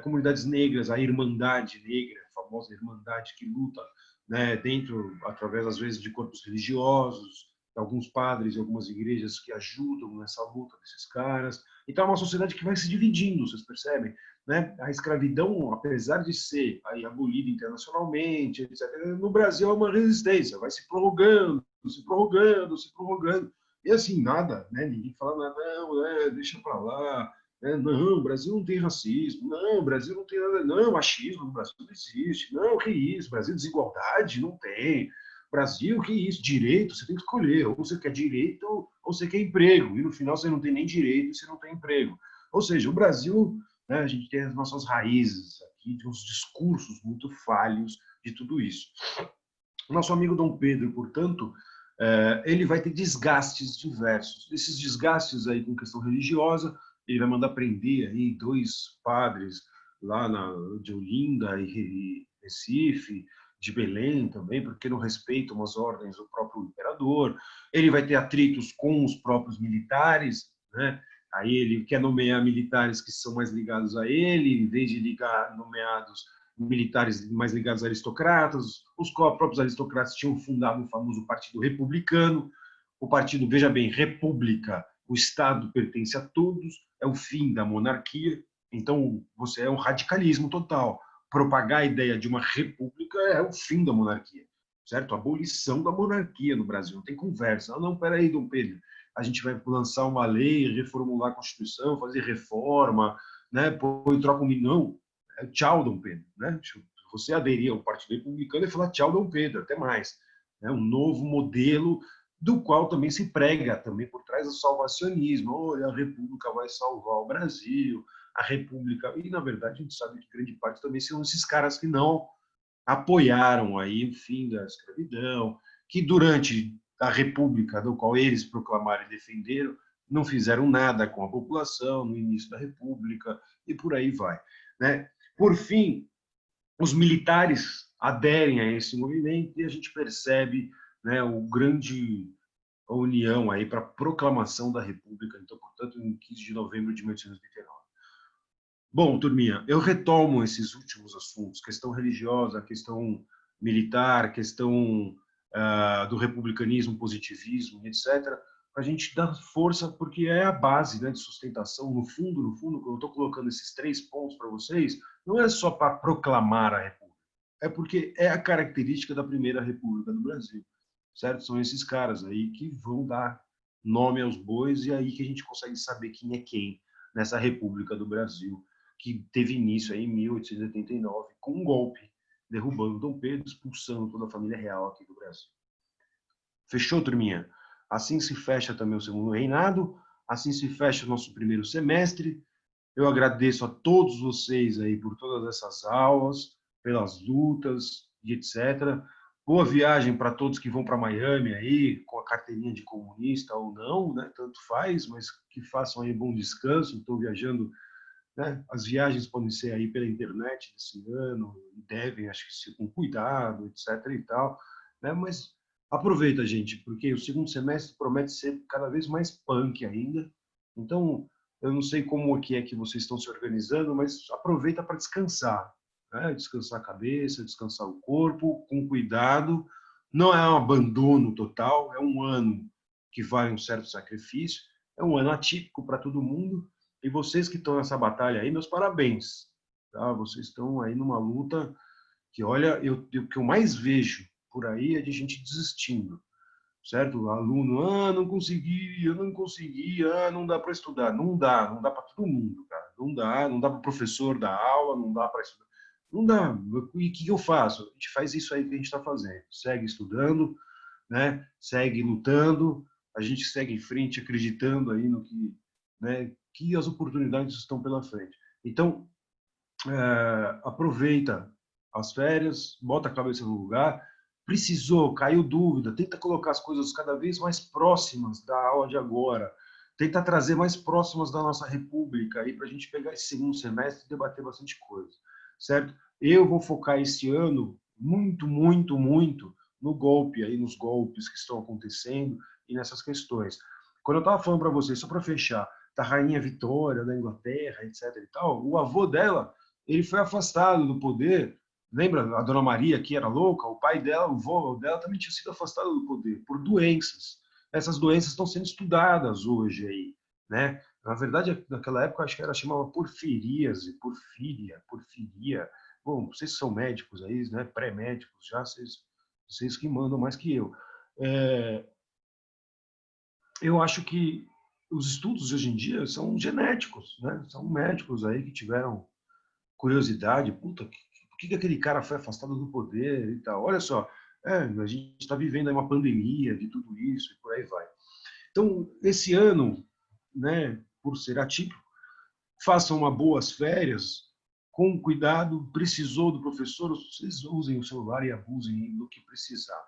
comunidades negras, a Irmandade Negra, a famosa Irmandade que luta, né, dentro, através, às vezes, de corpos religiosos, alguns padres e algumas igrejas que ajudam nessa luta desses caras. Então, é uma sociedade que vai se dividindo, vocês percebem? Né? A escravidão, apesar de ser aí abolida internacionalmente, etc., no Brasil é uma resistência, vai se prorrogando, se prorrogando, se prorrogando. E assim, nada, né? Ninguém fala nada, não, deixa para lá. Não, o Brasil não tem racismo, não, o Brasil não tem nada, não, machismo no Brasil não existe, não, que isso, Brasil desigualdade não tem, Brasil, que isso, direito, você tem que escolher, ou você quer direito ou você quer emprego, e no final você não tem nem direito e você não tem emprego. Ou seja, o Brasil, né, a gente tem as nossas raízes aqui, de uns discursos muito falhos de tudo isso. Nosso amigo Dom Pedro, portanto, ele vai ter desgastes diversos. Esses desgastes aí com questão religiosa, ele vai mandar prender aí 2 padres lá de Olinda e Recife, de Belém também, porque não respeitam as ordens do próprio imperador. Ele vai ter atritos com os próprios militares, né? Aí ele quer nomear militares que são mais ligados a ele, em vez de nomeados militares mais ligados a aristocratas. Os próprios aristocratas tinham fundado o famoso Partido Republicano. O partido, veja bem, república, o Estado pertence a todos, é o fim da monarquia. Então, você é um radicalismo total. Propagar a ideia de uma república é o fim da monarquia, certo? A abolição da monarquia no Brasil. Não tem conversa. Ah, não, peraí, Dom Pedro, a gente vai lançar uma lei, reformular a Constituição, fazer reforma, né? Põe, troca um... Não, tchau, Dom Pedro, né? Você aderir ao Partido Republicano e falar tchau, Dom Pedro, até mais. É um novo modelo do qual também se prega também por trás do salvacionismo. Olha, a República vai salvar o Brasil, a República... E, na verdade, a gente sabe que grande parte também são esses caras que não apoiaram aí o fim da escravidão, que durante a República, do qual eles proclamaram e defenderam, não fizeram nada com a população no início da República, e por aí vai, né? Por fim, os militares aderem a esse movimento e a gente percebe, né, a união aí para a proclamação da República, então, portanto, em 15 de novembro de 1889. Bom, turminha, eu retomo esses últimos assuntos, questão religiosa, questão militar, questão do republicanismo, positivismo, etc., para a gente dar força, porque é a base, né, de sustentação. No fundo, quando eu estou colocando esses 3 pontos para vocês, não é só para proclamar a República, é porque é a característica da primeira República do Brasil, certo? São esses caras aí que vão dar nome aos bois e é aí que a gente consegue saber quem é quem nessa República do Brasil, que teve início aí em 1889 com um golpe, derrubando Dom Pedro, expulsando toda a família real aqui do Brasil. Fechou, turminha? Assim se fecha também o segundo reinado, assim se fecha o nosso primeiro semestre. Eu agradeço a todos vocês aí por todas essas aulas, pelas lutas e etc. Boa viagem para todos que vão para Miami aí, com a carteirinha de comunista ou não, né? Tanto faz, mas que façam aí bom descanso. Estou viajando, né? As viagens podem ser aí pela internet esse ano, e devem, acho que ser com cuidado, etc. e tal, né? Mas aproveita, gente, porque o segundo semestre promete ser cada vez mais punk ainda. Então, eu não sei como é que vocês estão se organizando, mas aproveita para descansar, né? Descansar a cabeça, descansar o corpo, com cuidado. Não é um abandono total, é um ano que vale um certo sacrifício, é um ano atípico para todo mundo. E vocês que estão nessa batalha aí, meus parabéns. Tá? Vocês estão aí numa luta que, olha, o que eu mais vejo por aí é de gente desistindo, certo? O aluno, não consegui, eu não consegui, não dá para estudar. Não dá para todo mundo, cara. Não dá para o professor dar aula, não dá para estudar. Não dá. E o que eu faço? A gente faz isso aí que a gente está fazendo. Segue estudando, né? Segue lutando, a gente segue em frente acreditando aí no que, né, que as oportunidades estão pela frente. Então, aproveita as férias, bota a cabeça no lugar. Precisou, caiu dúvida, tenta colocar as coisas cada vez mais próximas da aula de agora, tenta trazer mais próximas da nossa república aí para a gente pegar esse segundo semestre e debater bastante coisa, certo? Eu vou focar esse ano muito, muito, muito no golpe aí, nos golpes que estão acontecendo e nessas questões. Quando eu estava falando para vocês, só para fechar, da rainha Vitória da Inglaterra, etc. e tal, o avô dela ele foi afastado do poder. Lembra a Dona Maria, que era louca? O pai dela, o avô dela também tinha sido afastado do poder por doenças. Essas doenças estão sendo estudadas hoje aí, né? Na verdade, naquela época, acho que era chamava porfiríase, porfiria. Bom, vocês são médicos aí, né? Pré-médicos já, vocês que mandam mais que eu. Eu acho que os estudos de hoje em dia são genéticos, né? São médicos aí que tiveram curiosidade, puta, por que aquele cara foi afastado do poder e tal? Olha só, a gente está vivendo aí uma pandemia de tudo isso e por aí vai. Então, esse ano, né, por ser atípico, façam uma boas férias, com cuidado, precisou do professor, vocês usem o celular e abusem do que precisar.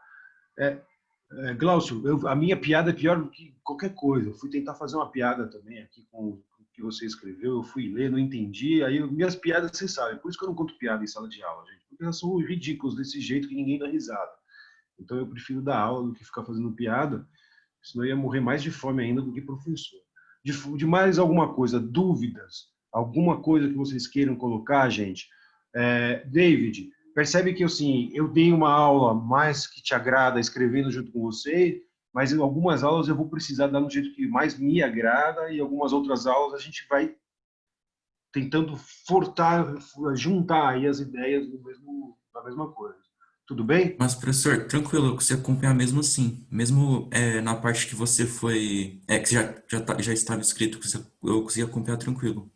Glaucio, a minha piada é pior do que qualquer coisa. Eu fui tentar fazer uma piada também aqui com o que você escreveu, eu fui ler, não entendi, aí minhas piadas, vocês sabem, por isso que eu não conto piada em sala de aula, gente, porque elas são ridículas desse jeito que ninguém dá risada. Então eu prefiro dar aula do que ficar fazendo piada, senão eu ia morrer mais de fome ainda do que professor. De mais alguma coisa, dúvidas, alguma coisa que vocês queiram colocar, gente? David, percebe que assim, eu dei uma aula mais que te agrada escrevendo junto com você, mas em algumas aulas eu vou precisar dar no jeito que mais me agrada e algumas outras aulas a gente vai tentando juntar aí as ideias na mesma coisa. Tudo bem? Mas, professor, tranquilo, eu consigo acompanhar mesmo assim. Mesmo na parte que você foi. Que já estava escrito, eu consegui acompanhar tranquilo.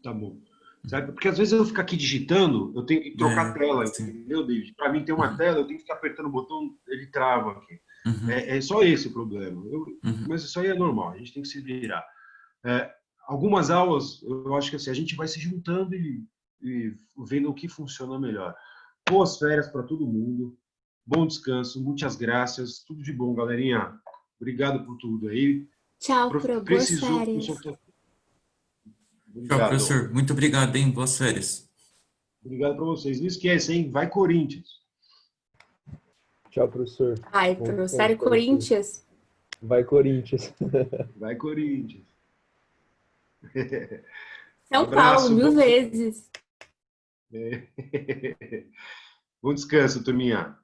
Tá bom. Sabe? Porque às vezes eu fico aqui digitando, eu tenho que trocar a tela, Sim. entendeu, David? Para mim ter uma Uhum, tela, eu tenho que ficar apertando o botão, ele trava aqui. uhum, É só esse o problema. uhum. Mas isso aí é normal, a gente tem que se virar. É, algumas aulas, eu acho que assim, a gente vai se juntando e vendo o que funciona melhor. Boas férias para todo mundo, bom descanso, muitas graças, tudo de bom, galerinha. Obrigado por tudo aí. Tchau, Pro. Boas Precisou, férias. Tchau, obrigado. professor. Muito obrigado, hein? Boas férias. Obrigado para vocês. Não esquece, hein? Vai Corinthians. Tchau, professor. Ai, Bom Pro. descanso Sério, pra você. Corinthians? Vai, Corinthians. Vai Corinthians. São Paulo, Abraço. mil vezes. Bom descanso, turminha.